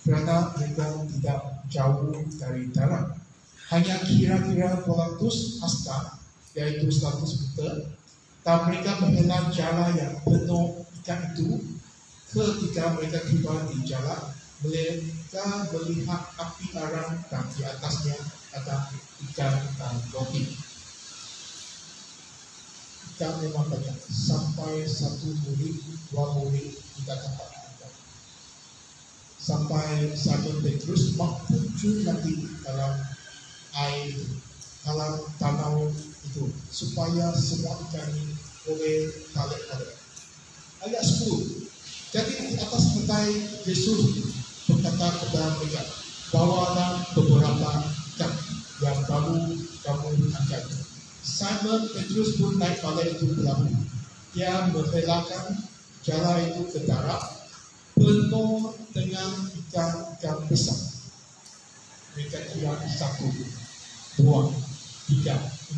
kerana mereka tidak jauh dari darat, hanya kira-kira 200 hasta, yaitu 100 meter. Dan mereka mengenal jalan yang penuh ikan itu. Ketika mereka tiba di jalan, mereka melihat api arang dan di atasnya ada ikan dan roti. Ikan memang banyak, sampai satu murid, 2 murid tidak dapat. Sampai Simon Petrus mau terjun nanti dalam air dalam danau itu supaya semua ikan ini boleh tarik. Ayat 10. Jadi di atas petai Yesus berkata kepada mereka, bawalah beberapa ikan yang baru kamu angkat. Simon Petrus pun naik pada itu perahu. Dia membelakang jala itu ke darat penuh dengan ikan-ikan besar. Mereka kira 1, 2, 3,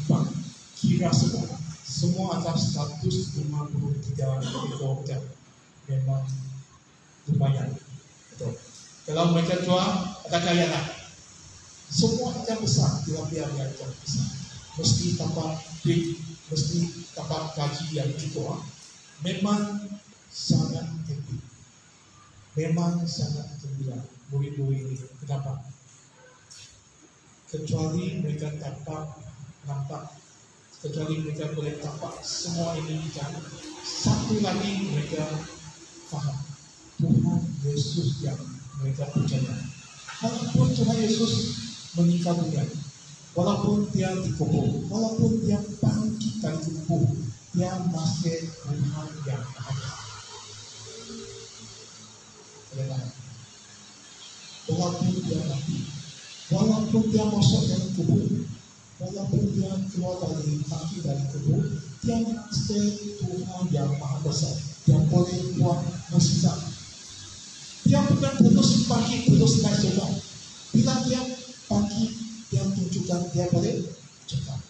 4, kira semua ada 153 ekor ikan. Memang lumayan. Betul. Kalau mereka jual, ada kaya lah. Semua ikan besar, tilapia yang ikan besar. Mesti dapat big, mesti dapat gaji yang cukup. Memang sangat happy. Memang sangat gembira. Murid-murid ini. Kenapa? Kecuali mereka dapat nampak, kecuali mereka boleh dapat semua ini ikan. Satu lagi mereka faham, Tuhan Yesus yang mereka percaya. Walaupun Tuhan Yesus meninggal dunia, walaupun dia dikubur, walaupun dia bangkit dari kubur, dia masih Tuhan yang ada. Walaupun dia mati, walaupun dia masuk dalam kubur, walaupun dia keluar dari kubur, dia masih Tuhan yang maha besar, yang boleh buat mukjizat. Dia bukan terus bangkit, terus naik surga. Bila dia bangkit, dia tunjukkan dia boleh cakap,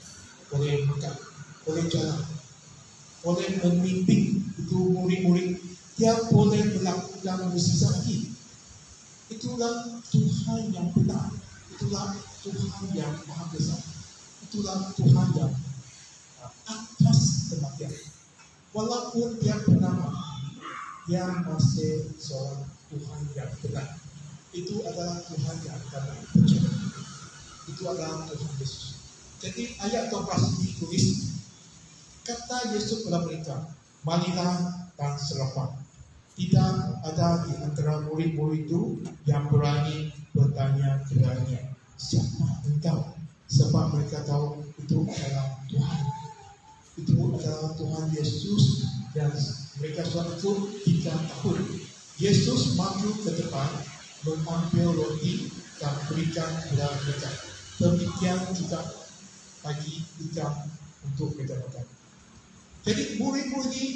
boleh makan, boleh jalan, boleh memimpin itu murid-murid. Dia boleh melakukan mukjizat lagi. Itulah Tuhan yang benar. Itulah Tuhan yang maha besar. Itulah Tuhan yang atas kematian. Walaupun dia pernah mati, dia masih seorang Tuhan yang benar. Itu adalah Tuhan yang kami percaya. Itu adalah Tuhan Yesus. Jadi ayat 12 ini tulis, kata Yesus kepada mereka, marilah dan selamat. Tidak ada di antara murid-murid itu yang berani bertanya kepadanya, siapa engkau? Sebab mereka tahu itu adalah Tuhan. Itu adalah Tuhan Yesus yang mereka suatu 3 tahun. Yesus maju ke depan, mengambil roti dan berikan kepada mereka. Demikian juga bagi ikan untuk mereka makan. Jadi murid-murid ini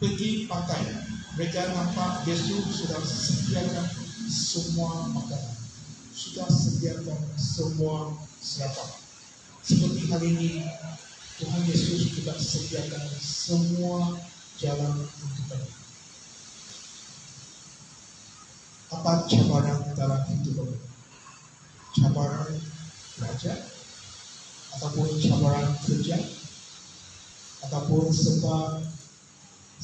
pergi pantai. Mereka nampak Yesus sudah sediakan semua makanan, sudah sediakan semua sarapan. Seperti hari ini, Tuhan Yesus juga sediakan semua jalan untuk kami. Apa cabaran dalam hidup kami? Cabaran belajar, ataupun cabaran kerja, ataupun sebab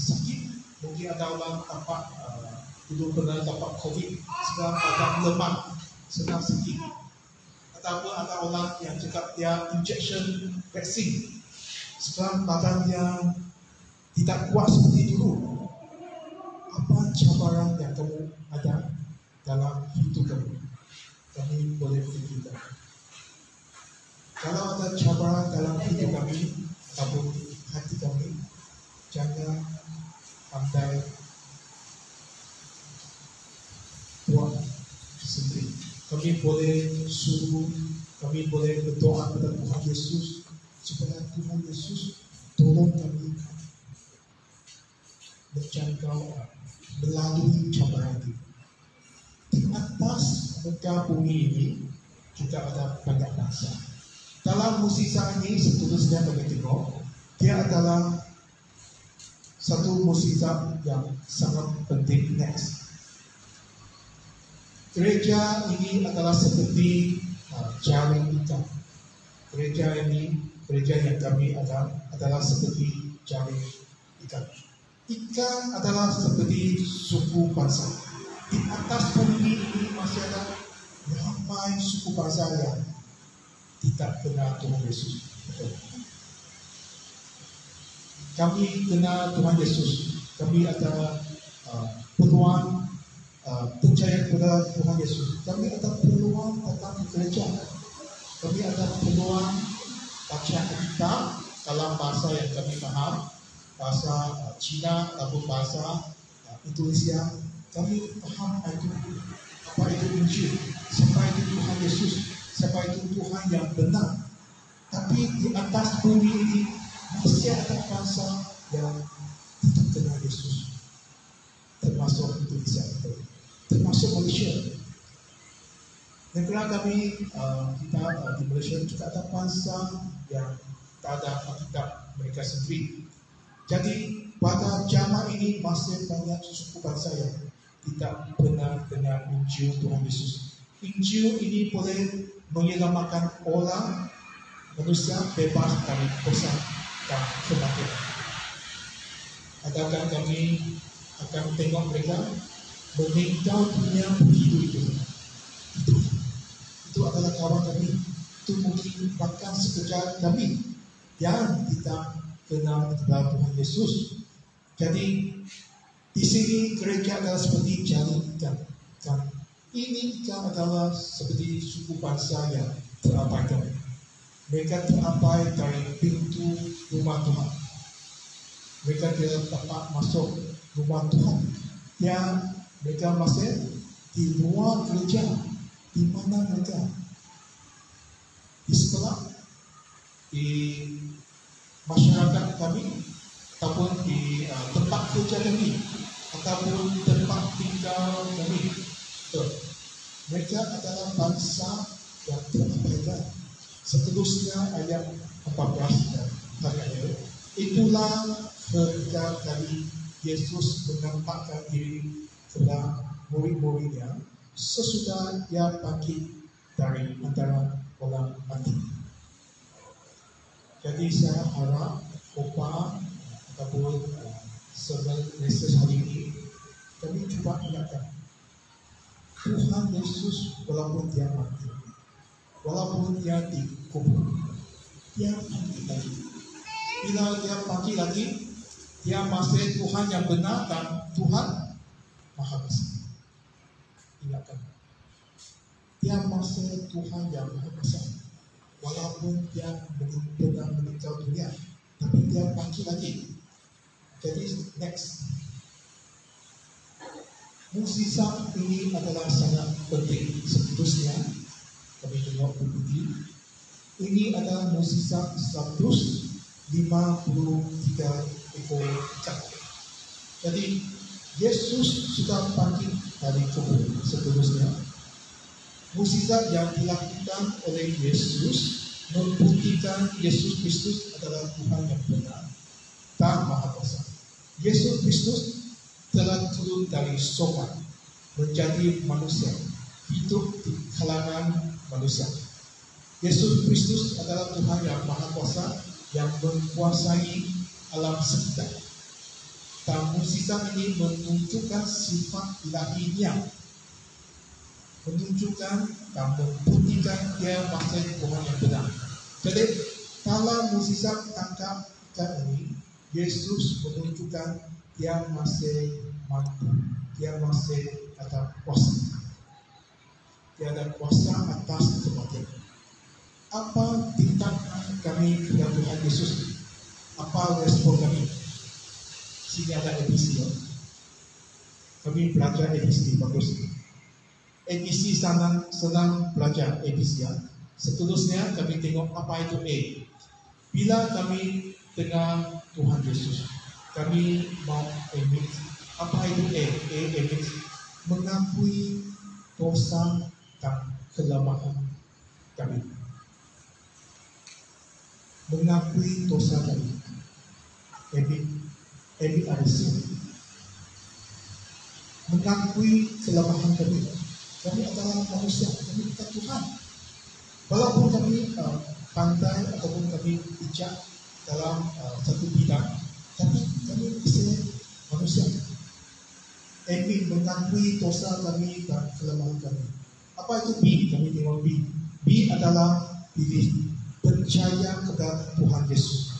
sakit. Mungkin ada orang dapat dulu pernah dapat COVID, sekarang ada lemah, sedang sakit. Ataupun ada orang yang cakap dia injection vaksin, sekarang badannya tidak kuat seperti dulu. Apa cabaran yang kamu ada dalam hidup kamu? Kami boleh fikirkan. Kalau ada cabaran dalam hidup kami ataupun hati kami, jangan pandai buat sendiri. Kami boleh suruh, kami boleh berdoa kepada Tuhan Yesus supaya Tuhan Yesus tolong kami menjangkau melalui cabaran itu. Di atas muka bumi ini juga ada banyak bangsa. Dalam mukjizat ini seterusnya kami tengok, dia adalah satu mukjizat yang sangat penting next. Gereja ini adalah seperti jaring ikan. Gereja ini, gereja yang kami ada adalah seperti jaring ikan. Ikan adalah seperti suku bangsa. Di atas bumi ini masih ada ramai suku bangsa yang tidak kenal Tuhan Yesus. Kami kenal Tuhan Yesus. Kami ada peluang percaya kepada Tuhan Yesus. Kami ada peluang datang ke gereja. kami ada peluang baca kitab dalam bahasa yang kami faham, bahasa Cina ataupun bahasa Indonesia. Kami faham apa itu Injil, siapa itu Tuhan Yesus, siapa itu Tuhan yang benar. Tapi di atas bumi ini masih ada bangsa yang tidak kenal Yesus, termasuk Indonesia itu, termasuk Malaysia. Negara kami, kita di Malaysia juga ada bangsa yang tak ada Alkitab mereka sendiri. Jadi pada zaman ini masih banyak suku bangsa yang tidak pernah dengar Injil Tuhan Yesus. Injil ini boleh menyelamatkan orang, manusia bebas dari dosa dan kematian. Adakah kami akan tengok mereka meninggal dunia begitu itu? Itu adalah kawan kami. Itu mungkin bahkan sekedar kami yang tidak kenal kepada Tuhan Yesus. Jadi di sini gereja adalah seperti jalan ikan. Dan ini ikan adalah seperti suku bangsa yang terabaikan. Mereka terabai dari pintu rumah Tuhan. Mereka tidak dapat masuk rumah Tuhan. Yang mereka masih di luar gereja. Di mana mereka? Di sekolah, di masyarakat kami, ataupun di tempat kerja kami, ataupun tempat tinggal kami. Mereka adalah bangsa yang terabaikan. Seterusnya ayat 14 dan ayat itulah ketika kali Yesus menampakkan diri kepada murid-muridnya sesudah dia bangkit dari antara orang mati. Jadi saya harap Opa ataupun Mesias hari ini kami cuba ingatkan Tuhan Yesus walaupun dia mati, walaupun dia dikubur, dia bangkit lagi. Bila dia bangkit lagi, dia masih Tuhan yang benar dan Tuhan Maha Besar. Ingatkan, dia masih Tuhan yang Maha Besar. Walaupun dia benar meninggal dunia, tapi dia bangkit lagi. Jadi next, mukjizat ini adalah sangat penting. Seterusnya kami tengok buku ini adalah mukjizat 153 ekor ikan. Jadi Yesus sudah bangkit dari kubur. Seterusnya mukjizat yang dilakukan oleh Yesus membuktikan Yesus Kristus adalah Tuhan yang benar dan Maha Kuasa. Yesus Kristus telah turun dari surga menjadi manusia, hidup di kalangan manusia. Yesus Kristus adalah Tuhan yang Maha Kuasa yang menguasai alam sekitar. Dan mukjizat ini menunjukkan sifat ilahinya, menunjukkan dan membuktikan dia masih Tuhan yang benar. Jadi dalam mukjizat tangkap ikan ini, Yesus menunjukkan dia masih mampu, dia masih ada kuasa, dia ada kuasa atas kematian. Apa tindakan kami kepada Tuhan Yesus? Apa respon kami? Sini ada ABC. Kami belajar ABC bagus. ABC senang belajar ABC. Seterusnya kami tengok apa itu A. Bila kami dengar Tuhan Yesus, kami mau admit apa itu A. A admit mengakui dosa dan kelemahan kami. Mengakui dosa kami. Admit ada sin. Mengakui kelemahan kami. Kami adalah manusia, kami bukan Tuhan. Walaupun kami pandai ataupun kami bijak dalam satu bidang, tapi kami masih manusia. Admit mengakui dosa kami dan kelemahan kami. Apa itu B? Kami tengok B. B adalah pilih. Percaya kepada Tuhan Yesus.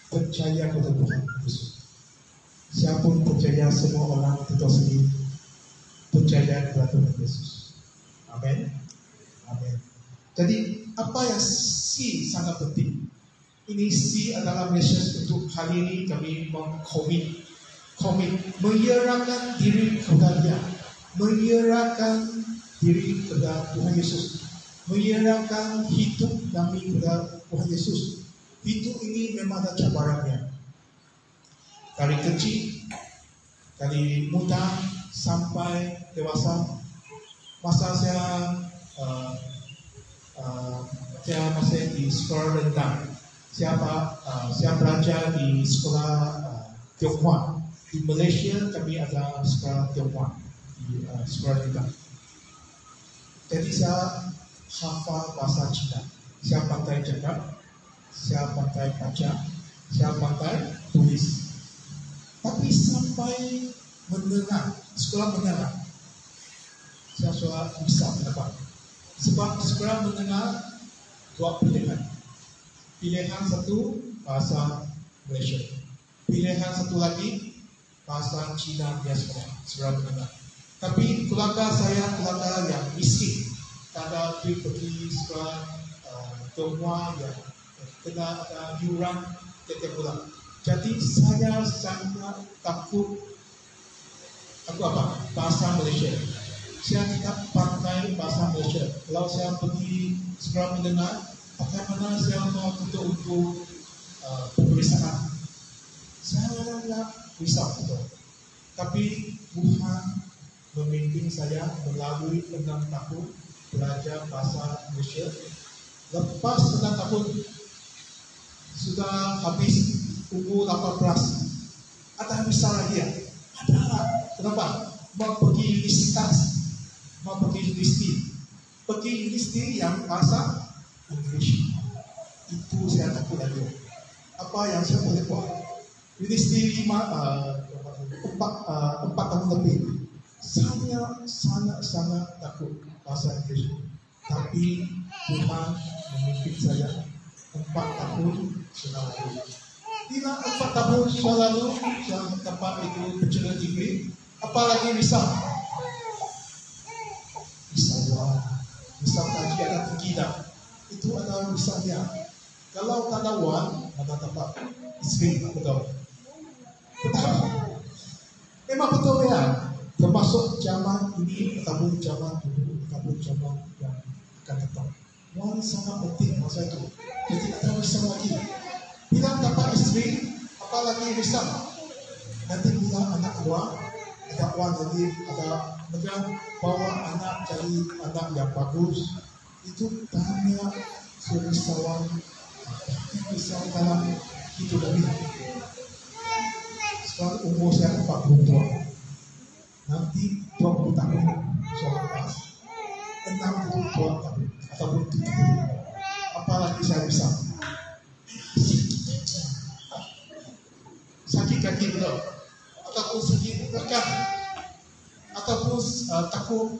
Percaya kepada Tuhan Yesus. Siapa pun percaya, semua orang tentu sendiri percaya kepada Tuhan Yesus. Amin. Amin. Jadi apa yang C sangat penting. Ini C adalah message untuk hari ini kami komit menyerahkan diri kepada Dia, menyerahkan diri kepada Tuhan Yesus, menyerahkan hidup kami kepada Tuhan Yesus. Hidup ini memang ada cabarannya. Dari kecil, dari muda sampai dewasa. Masa saya masih di sekolah rendah. Saya belajar di sekolah Tionghoa. Di Malaysia kami ada sekolah Tionghoa di sekolah rendah. Jadi saya hafal bahasa Cina. Saya pandai cakap, saya pandai baca, saya pandai tulis. Tapi sampai sekolah menengah, saya bisa dapat. Sebab sekolah menengah dua pilihan. Pilihan satu bahasa Malaysia. Pilihan satu lagi bahasa Cina biasa, sekolah menengah. Tapi keluarga saya keluarga yang miskin. Tak ada duit pergi sekolah Tionghoa yang kena ada yuran setiap bulan. Jadi saya sangat takut bahasa Malaysia. Saya tidak pandai bahasa Malaysia. Kalau saya pergi sekolah menengah, bagaimana saya mau tutup untuk pemeriksaan? Saya tidak bisa betul. Tapi Tuhan memimpin saya melalui 6 tahun belajar bahasa Malaysia. Lepas 6 tahun sudah habis umur 18. Ada bisa lagi ya? Ada. Kenapa? Mau pergi universitas, mau pergi universiti. Pergi universiti yang bahasa Inggris. Itu saya takut lagi. Apa yang saya boleh buat? Universiti 4 tahun lebih. Saya sangat takut bahasa Inggris. Tapi Tuhan memimpin saya 4 tahun sudah lalu. Bila 4 tahun sudah lalu, saya dapat itu bachelor degree, apalagi bisa kaji ada tinggi dah. Itu adalah misalnya. Kalau tak ada uang, mana dapat istri betul. Memang betul ya. Termasuk zaman ini ataupun zaman dulu ataupun zaman yang akan datang. Uang sangat penting masa itu. Jadi ada bisa lagi. Bila dapat istri, apalagi bisa. Nanti bila anak uang, ada uang jadi ada negara bawa anak jadi anak yang bagus. Itu banyak kerisauan dalam hidup kami. Sekarang umur saya 42. Nanti 20 tahun saya lepas. 62 tahun ataupun 70. Apalagi saya bisa. Sakit kaki betul, ataupun sakit rekan, ataupun takut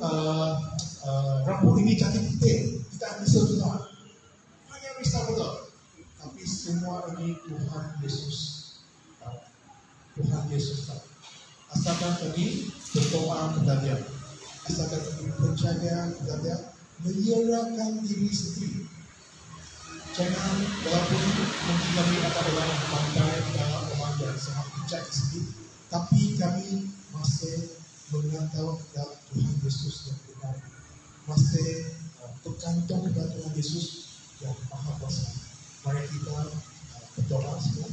rambut ini jadi putih, kita bisa juga. Hanya bisa betul. Tapi semua ini Tuhan Yesus tahu. Tuhan Yesus tahu. Asalkan kami berdoa kepada Dia, asalkan kami percaya kepada Dia, menyerahkan diri sendiri. Jangan walaupun mungkin kami adalah pandai dalam orang yang sangat bijak di sini, tapi kami masih mengandalkan kepada Tuhan Yesus yang benar, masih bergantung kepada Tuhan Yesus yang Maha Kuasa. Mari kita berdoa semua.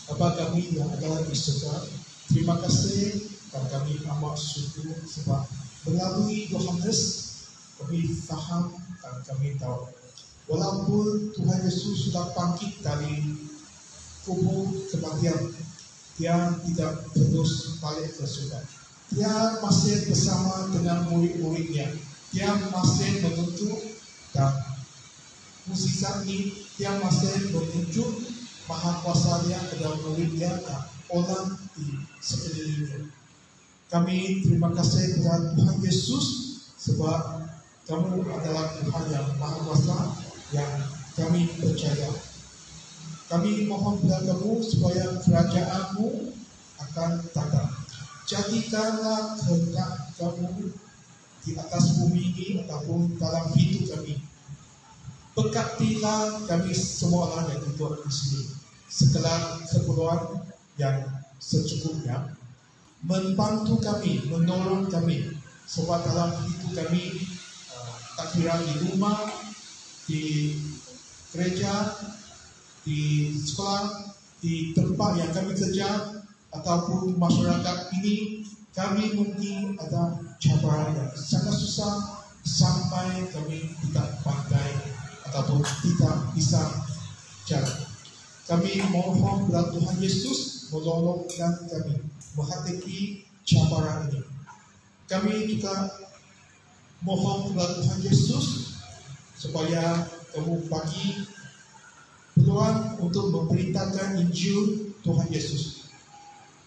Bapa kami yang adalah di surga, terima kasih dan kami amat syukur sebab melalui Yohanes kami faham dan kami tahu. Walaupun Tuhan Yesus sudah bangkit dari kubur kematian, Dia tidak terus balik ke surga. Dia masih bersama dengan murid-muridnya. Dia masih menunjuk dan mukjizat ini Dia masih menunjuk Maha Kuasa Dia kepada muridnya dan orang di sekelilingnya. Kami terima kasih kepada Tuhan Yesus sebab Kamu adalah Tuhan yang Maha Kuasa yang kami percaya. Kami mohon kepada Kamu supaya kerajaan-Mu akan datang. Jadikanlah kehendak Kamu di atas bumi ini ataupun dalam hidup kami. Berkatilah kami semua orang yang duduk di sini segala keperluan yang secukupnya, membantu kami, menolong kami, sebab dalam hidup kami tak kira di rumah, di gereja, di sekolah, di tempat yang kami kerja, ataupun masyarakat ini, kami mungkin ada cabaran yang sangat susah sampai kami tidak pandai ataupun tidak bisa jalan. Kami mohon kepada Tuhan Yesus menolongkan kami menghadapi cabaran ini. Kami juga mohon kepada Tuhan Yesus supaya kamu bagi peluang untuk memberitakan Injil Tuhan Yesus.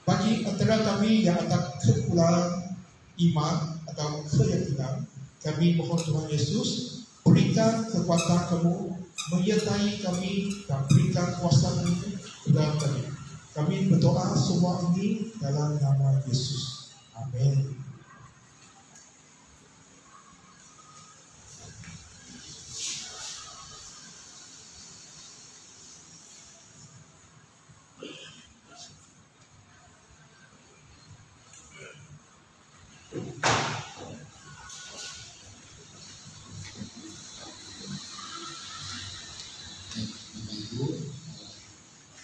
Bagi antara kami yang ada kekurangan iman atau keyakinan, kami mohon Tuhan Yesus berikan kekuatan kamu, menyertai kami dan berikan kuasa ini kepada kami. Kami berdoa semua ini dalam nama Yesus. Amin.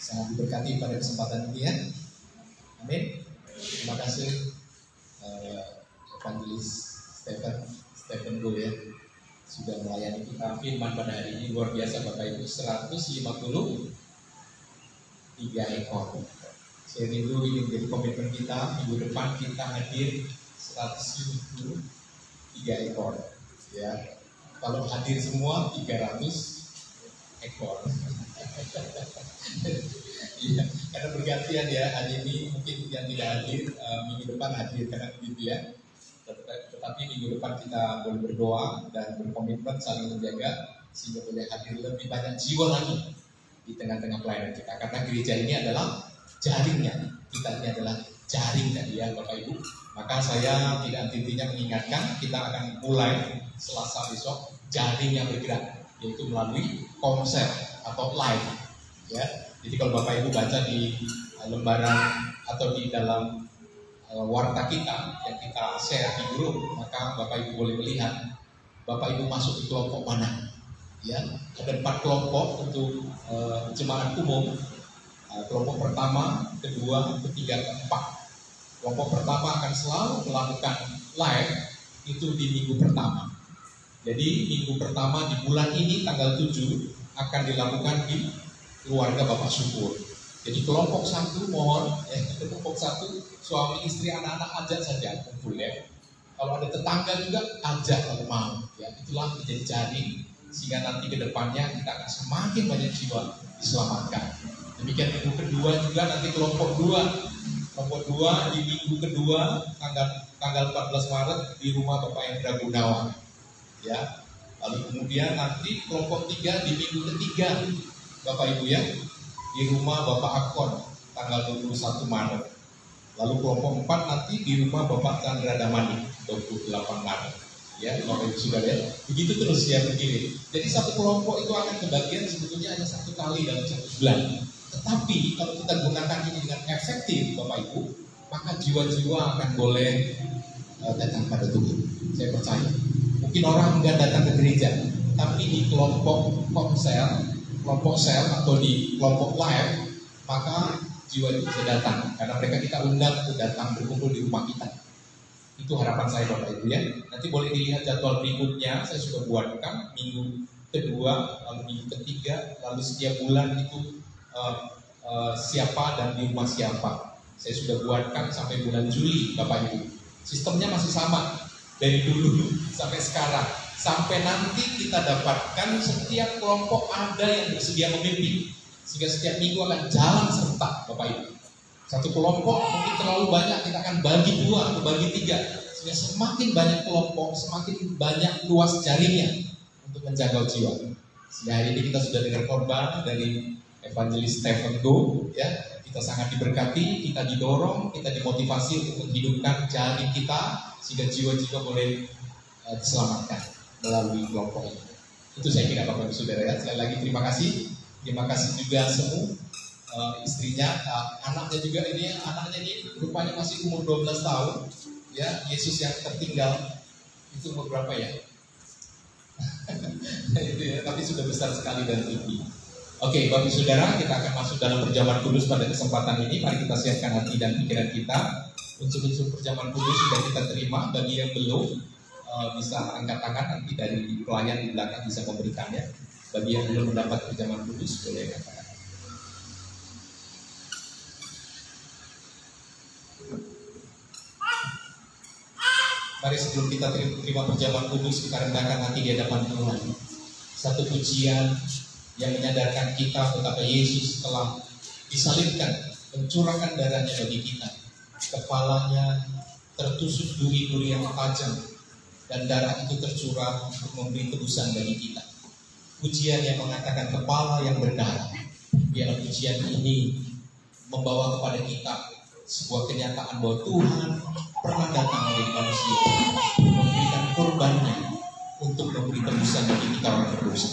Sangat diberkati pada kesempatan ini ya. Amin. Terima kasih Evangelis Stephen Go ya, sudah melayani kita firman pada hari ini. Luar biasa Bapak Ibu, 153 ekor. Saya rindu ini menjadi komitmen kita, minggu depan kita hadir 153 ekor ya. Kalau hadir semua 300 ekor. Iya, karena bergantian ya, hari ini mungkin yang tidak hadir, minggu depan hadir, karena begitu ya. Tetapi minggu depan kita boleh berdoa dan berkomitmen saling menjaga sehingga boleh hadir lebih banyak jiwa lagi di tengah-tengah pelayanan kita. Karena gereja ini adalah jaringnya, kita ini adalah jaring tadi ya Bapak Ibu. Maka saya tidak henti-hentinya mengingatkan, kita akan mulai Selasa besok jaring yang bergerak, yaitu melalui konser atau live ya. Jadi kalau Bapak Ibu baca di lembaran atau di dalam warta kita yang kita share di grup, maka Bapak Ibu boleh melihat Bapak Ibu masuk di kelompok mana ya. Ada 4 kelompok untuk jemaat umum. Kelompok pertama, kedua, ketiga, keempat. Kelompok pertama akan selalu melakukan live itu di minggu pertama. Jadi minggu pertama di bulan ini tanggal 7 akan dilakukan di keluarga Bapak Syukur. Jadi kelompok 1 mohon ya, kelompok 1 suami istri anak-anak ajak saja kumpul ya. Kalau ada tetangga juga ajak kalau mau ya. Itulah menjadi jaring sehingga nanti ke depannya kita akan semakin banyak jiwa diselamatkan. Demikian minggu kedua juga nanti kelompok 2. Kelompok 2 di minggu kedua tanggal 14 Maret di rumah Bapak Hendra Gunawan ya. Lalu kemudian nanti kelompok 3 di minggu ketiga Bapak Ibu ya, di rumah Bapak Akon tanggal 21 Maret. Lalu kelompok 4 nanti di rumah Bapak Chandra Damani 28 Maret. Ya, Bapak Ibu sudah lihat. Begitu terus ya begini. Jadi satu kelompok itu akan kebagian sebetulnya hanya 1 kali dalam 1 bulan. Tetapi kalau kita gunakan ini dengan efektif Bapak Ibu, maka jiwa-jiwa akan boleh datang pada Tuhan. Saya percaya. Mungkin orang enggak datang ke gereja, tapi di kelompok konser, kelompok sel atau di kelompok live, maka jiwa itu bisa datang karena mereka kita undang untuk datang berkumpul di rumah kita. Itu harapan saya Bapak Ibu ya. Nanti boleh dilihat jadwal berikutnya, saya sudah buatkan minggu kedua, lalu minggu ketiga, lalu setiap bulan itu siapa dan di rumah siapa. Saya sudah buatkan sampai bulan Juli Bapak Ibu. Sistemnya masih sama dari dulu sampai sekarang. Sampai nanti kita dapatkan setiap kelompok ada yang bersedia memimpin. Sehingga setiap minggu akan jalan serentak Bapak Ibu. Satu kelompok mungkin terlalu banyak, kita akan bagi 2 atau bagi 3. Sehingga semakin banyak kelompok, semakin banyak luas jaringnya untuk menjaga jiwa. Sehingga hari ini kita sudah dengar khotbah dari Evangelis Stephen Go ya. Kita sangat diberkati, kita didorong, kita dimotivasi untuk menghidupkan jaring kita sehingga jiwa-jiwa boleh diselamatkan melalui kelompok ini. Itu saya kira Bapak Ibu Saudara ya. Sekali lagi terima kasih. Terima kasih juga semua istrinya, anaknya juga ini, anaknya ini rupanya masih umur 12 tahun. Ya, Yesus yang tertinggal itu umur berapa ya? Itu ya, tapi sudah besar sekali dan tinggi. Oke, Bapak Ibu Saudara, kita akan masuk dalam perjamuan kudus pada kesempatan ini. Mari kita siapkan hati dan pikiran kita. Unsur-unsur perjamuan kudus sudah kita terima. Bagi yang belum, bisa angkat tangan, nanti dari pelayan di belakang bisa memberikannya. Bagi yang belum mendapat perjamuan kudus, boleh angkat tangan. Mari sebelum kita terima perjamuan kudus, kita rendahkan hati di hadapan Tuhan. Satu pujian yang menyadarkan kita betapa Yesus telah disalibkan, mencurahkan darahnya bagi kita. Kepalanya tertusuk duri-duri yang tajam, dan darah itu tercurah untuk memberi tebusan bagi kita. Pujian yang mengatakan kepala yang berdarah. Biarlah pujian ini membawa kepada kita sebuah kenyataan bahwa Tuhan pernah datang menjadi manusia, memberikan korbannya untuk memberi tebusan bagi kita orang berdosa.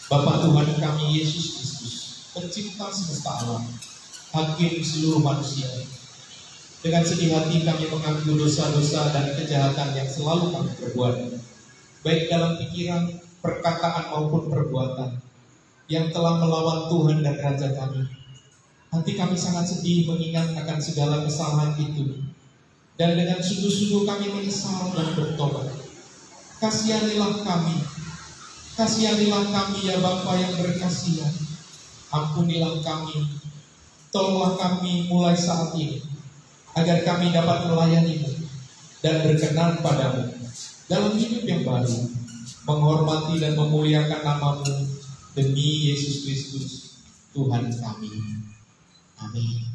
Bapa Tuhan kami Yesus Kristus, pencipta semesta alam, hakim seluruh manusia. Dengan sedih hati kami mengakui dosa-dosa dan kejahatan yang selalu kami perbuat, baik dalam pikiran, perkataan maupun perbuatan, yang telah melawan Tuhan dan Raja kami. Hati kami sangat sedih mengingat akan segala kesalahan itu. dan dengan sungguh-sungguh kami menyesal dan bertobat. Kasihanilah kami ya Bapa yang berkasihan. Ampunilah kami, tolonglah kami mulai saat ini, agar kami dapat melayani-Mu dan berkenan padamu dalam hidup yang baru, menghormati dan memuliakan nama-Mu demi Yesus Kristus Tuhan kami. Amin.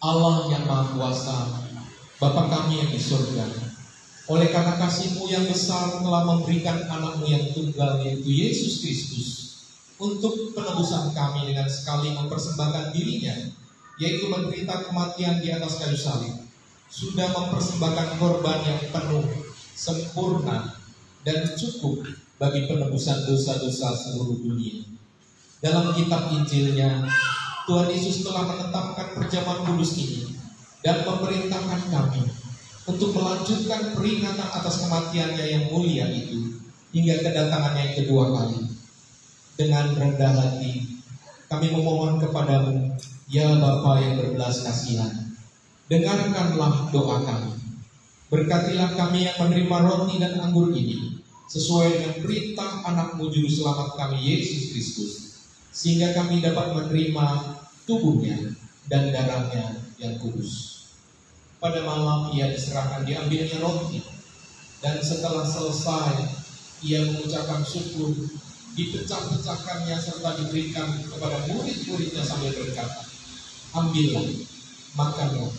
Allah yang Maha Kuasa, Bapa kami yang di surga, oleh karena kasih-Mu yang besar telah memberikan anak-Mu yang tunggal, yaitu Yesus Kristus, untuk penebusan kami dengan sekali mempersembahkan dirinya, yaitu menderita kematian di atas kayu salib, sudah mempersembahkan korban yang penuh, sempurna, dan cukup bagi penebusan dosa-dosa seluruh dunia. Dalam kitab Injilnya, Tuhan Yesus telah menetapkan perjamuan kudus ini dan memerintahkan kami untuk melanjutkan peringatan atas kematiannya yang mulia itu hingga kedatangannya yang kedua kali. Dengan rendah hati, kami memohon kepadamu, ya Bapa yang berbelas kasihan, dengarkanlah doa kami. Berkatilah kami yang menerima roti dan anggur ini sesuai dengan perintah anak-Mu Juru Selamat kami, Yesus Kristus, sehingga kami dapat menerima tubuhnya dan darahnya yang kudus. Pada malam Ia diserahkan, diambilnya roti, dan setelah selesai Ia mengucapkan syukur, dipecah-pecahkannya serta diberikan kepada murid-muridnya sambil berkata, ambillah, makanlah,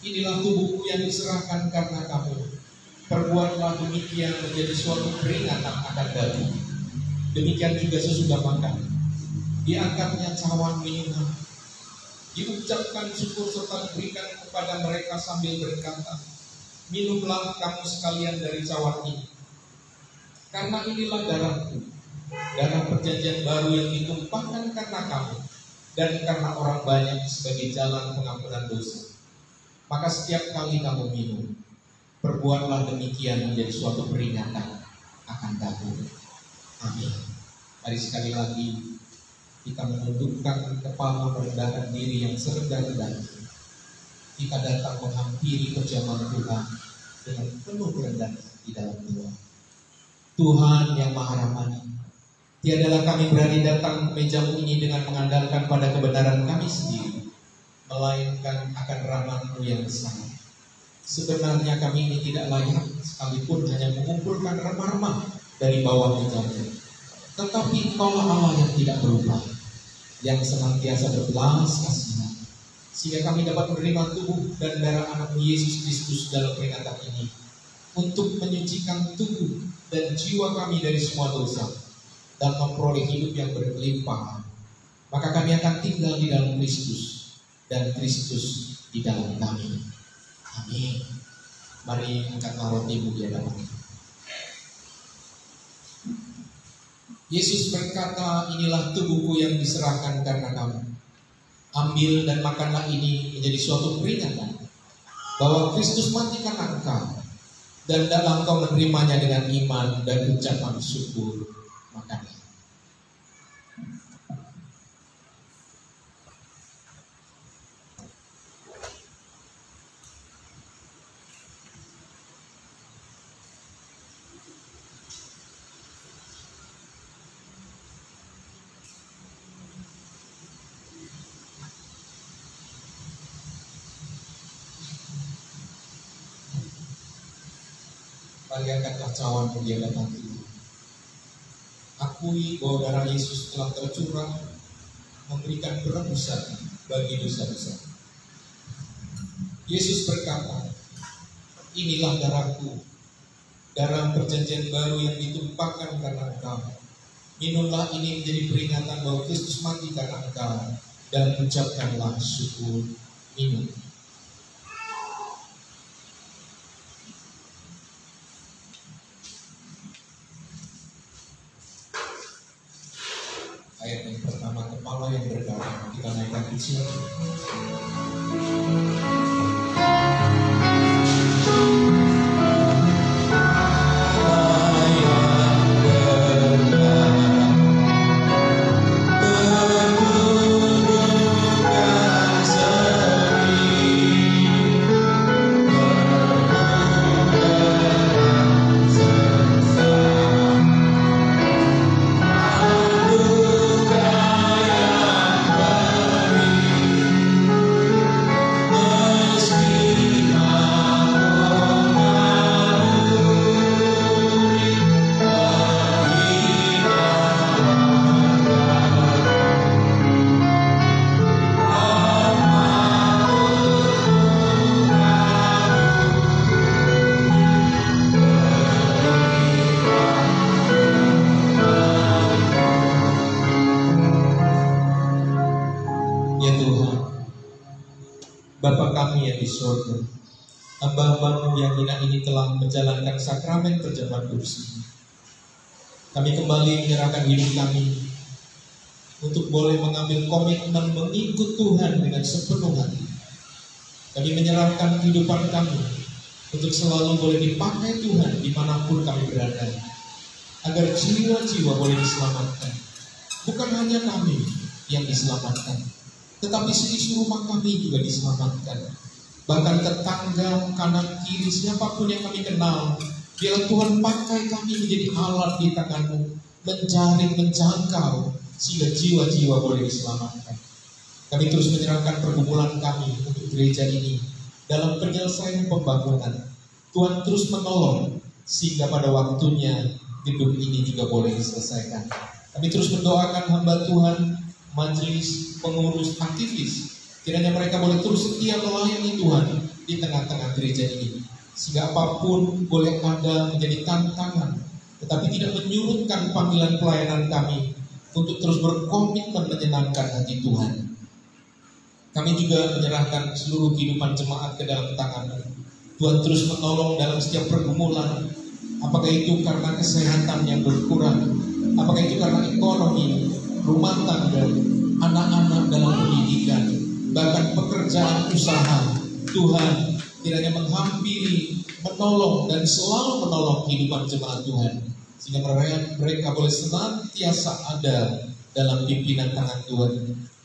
inilah tubuhku yang diserahkan karena kamu. Perbuatlah demikian menjadi suatu peringatan akan daku. Demikian juga sesudah makan, diangkatnya cawan minuman, diucapkan syukur serta diberikan kepada mereka sambil berkata, minumlah kamu sekalian dari cawan ini, karena inilah darahku, darah perjanjian baru yang ditumpahkan karena kamu dan karena orang banyak sebagai jalan pengampunan dosa. Maka setiap kali kamu minum, perbuatlah demikian menjadi suatu peringatan akan daku. Amin. Mari sekali lagi kita menundukkan kepala, merendahkan diri yang serendah-rendahnya. Kita datang menghampiri perjamuan Tuhan dengan penuh kerendahan di dalam doa. Tuhan yang Maha Rahmani, tiadalah kami berani datang ke meja-Mu ini dengan mengandalkan pada kebenaran kami sendiri, melainkan akan rahmat-Mu yang besar. Sebenarnya kami ini tidak layak sekalipun hanya mengumpulkan remah-remah dari bawah meja-Mu. Tetapi Engkaulah Allah yang tidak berubah, yang senantiasa berbelas kasihan, sehingga kami dapat menerima tubuh dan darah anak-Mu Yesus Kristus dalam peringatan ini, untuk menyucikan tubuh dan jiwa kami dari semua dosa, dan memperoleh hidup yang berkelimpahan. Maka kami akan tinggal di dalam Kristus, dan Kristus di dalam kami. Amin. Mari angkatlah rotimu di hadapan. Yesus berkata, inilah tubuhku yang diserahkan karena kamu. Ambil dan makanlah, ini menjadi suatu peringatan bahwa Kristus mati karena engkau, dan dalam engkau menerimanya dengan iman dan ucapan syukur. Makanlah. Mari angkatlah cawan di hadapan Tuhan. Akui bahwa darah Yesus telah tercurah, memberikan penebusan bagi dosa-dosa. Yesus berkata, inilah darahku, darah perjanjian baru yang ditumpahkan karena engkau. Minumlah, ini menjadi peringatan bahwa Kristus mati karena engkau, dan ucapkanlah syukur. Minum. Ayat yang pertama, kepala yang berdarah, kita naikkan pujian. Bertujukan seri Bapa kami yang di surga, hamba-Hamba-Mu yang hina ini telah menjalankan sakramen perjamuan kudus ini. Kami kembali menyerahkan hidup kami untuk boleh mengambil komitmen mengikut Tuhan dengan sepenuh hati. Kami menyerahkan kehidupan kami untuk selalu boleh dipakai Tuhan dimanapun kami berada, agar jiwa-jiwa boleh diselamatkan. Bukan hanya kami yang diselamatkan, tetapi seisi rumah kami juga diselamatkan. Bahkan tetangga, kanan kiri, siapapun yang kami kenal, biarlah Tuhan pakai kami menjadi alat di tangan-Mu, menjaring, menjangkau, sehingga jiwa-jiwa boleh diselamatkan. Kami terus menyerahkan pergumulan kami untuk gereja ini dalam penyelesaian pembangunan. Tuhan terus menolong sehingga pada waktunya gedung ini juga boleh diselesaikan. Kami terus mendoakan hamba Tuhan, majelis, pengurus, aktivis, kiranya mereka boleh terus setia melayani Tuhan di tengah-tengah gereja ini, sehingga apapun boleh ada menjadi tantangan, tetapi tidak menyurutkan panggilan pelayanan kami untuk terus berkomitmen menyenangkan hati Tuhan. Kami juga menyerahkan seluruh kehidupan jemaat ke dalam tangan-Mu. Tuhan terus menolong dalam setiap pergumulan, apakah itu karena kesehatan yang berkurang, apakah itu karena ekonomi, rumah tangga, anak-anak dalam pendidikan, bahkan pekerjaan usaha. Tuhan kiranya menghampiri, menolong, dan selalu menolong kehidupan jemaat Tuhan, sehingga mereka boleh senantiasa ada dalam pimpinan tangan Tuhan.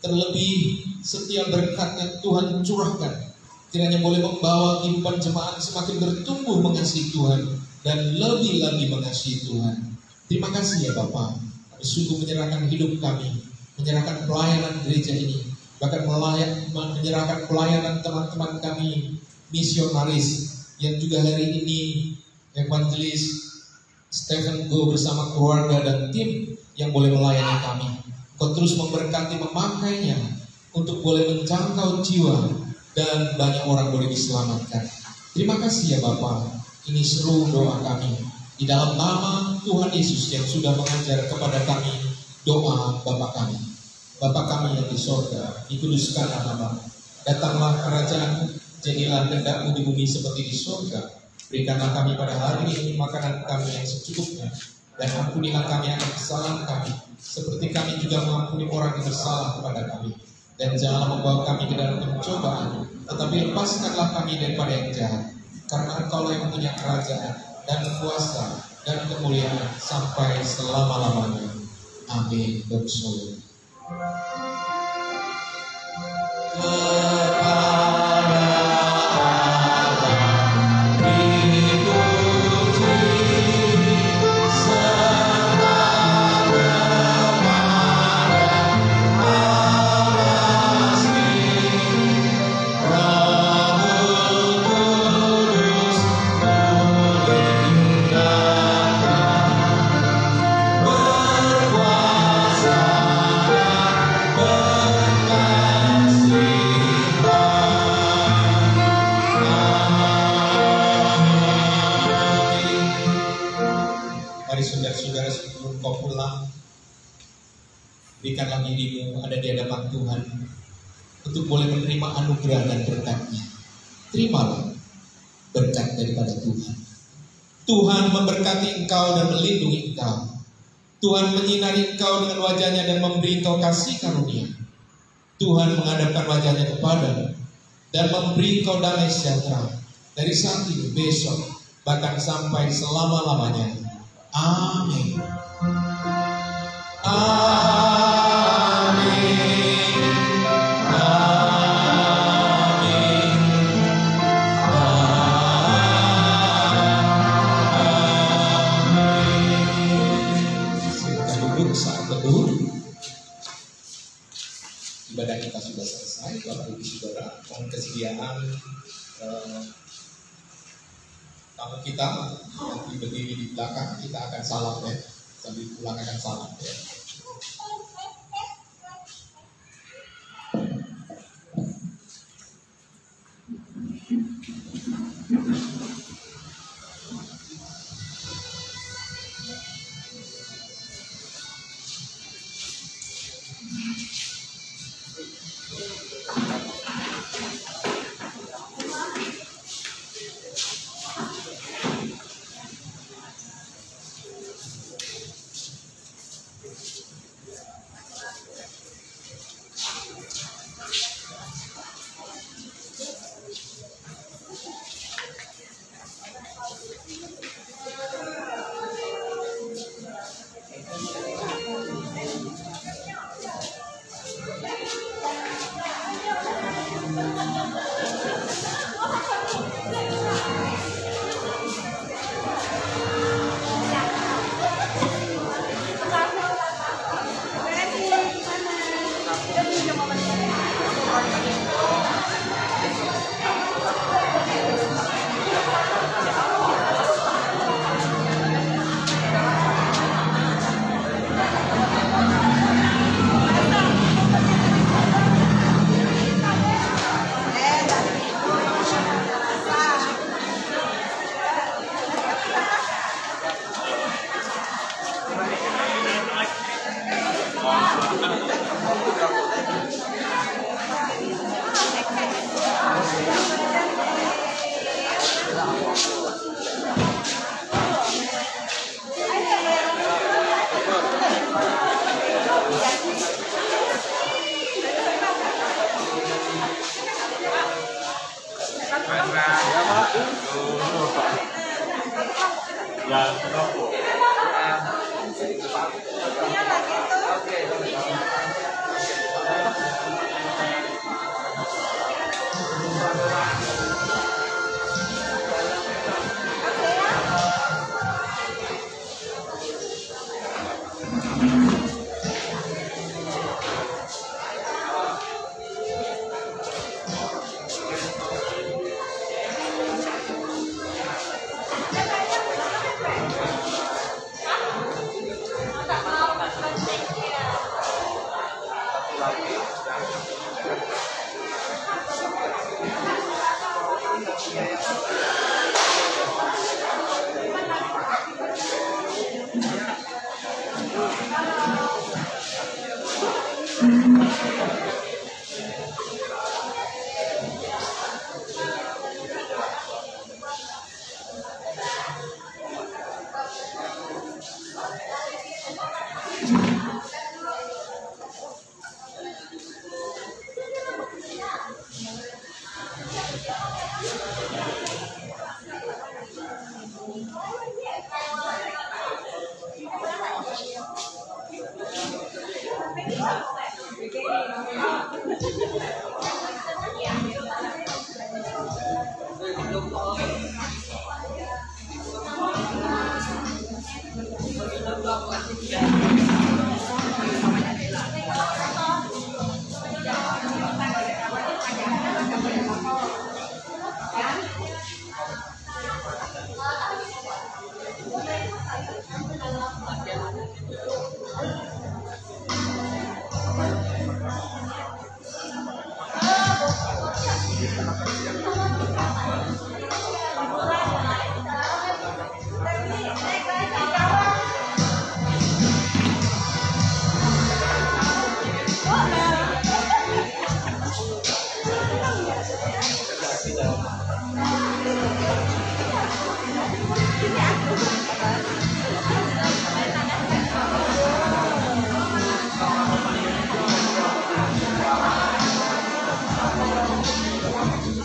Terlebih setiap berkat yang Tuhan curahkan, kiranya boleh membawa kehidupan jemaat semakin bertumbuh mengasihi Tuhan dan lebih lagi mengasihi Tuhan. Terima kasih ya Bapa. Kami sungguh menyerahkan hidup kami, menyerahkan pelayanan gereja ini, bahkan menyerahkan pelayanan teman-teman kami misionaris yang juga hari ini evangelis Stephen Go bersama keluarga dan tim yang boleh melayani kami. Kau terus memberkati, memakainya untuk boleh menjangkau jiwa dan banyak orang boleh diselamatkan. Terima kasih ya Bapa. Ini seru doa kami di dalam nama Tuhan Yesus yang sudah mengajar kepada kami doa Bapa kami. Bapa kami yang di sorga, dikuduskan nama-Mu. Datanglah kerajaan-Mu, jadilah kehendak-Mu di bumi seperti di sorga. Berikanlah kami pada hari ini makanan kami yang secukupnya, dan ampunilah kami akan kesalahan kami, seperti kami juga mengampuni orang yang bersalah kepada kami. Dan janganlah membawa kami ke dalam pencobaan, tetapi lepaskanlah kami daripada yang jahat. Karena Engkau yang punya kerajaan dan kuasa dan kemuliaan sampai selama-lamanya. Amin. Bersyukur. Berikanlah dirimu ada di hadapan Tuhan untuk boleh menerima anugerah dan berkat-Nya. Terimalah berkat daripada Tuhan. Tuhan memberkati engkau dan melindungi engkau. Tuhan menyinari engkau dengan wajah-Nya dan memberi engkau kasih karunia. Tuhan menghadapkan wajah-Nya kepadamu dan memberi engkau damai sejahtera dari saat ini, besok, bahkan sampai selama-lamanya. Amin. Amin. Ibadah kita sudah selesai, Bapak Ibu Saudara. Mohon kesediaan tamu kita yang berdiri di belakang, kita akan salam ya, sambil pulang akan salam ya.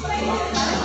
Terima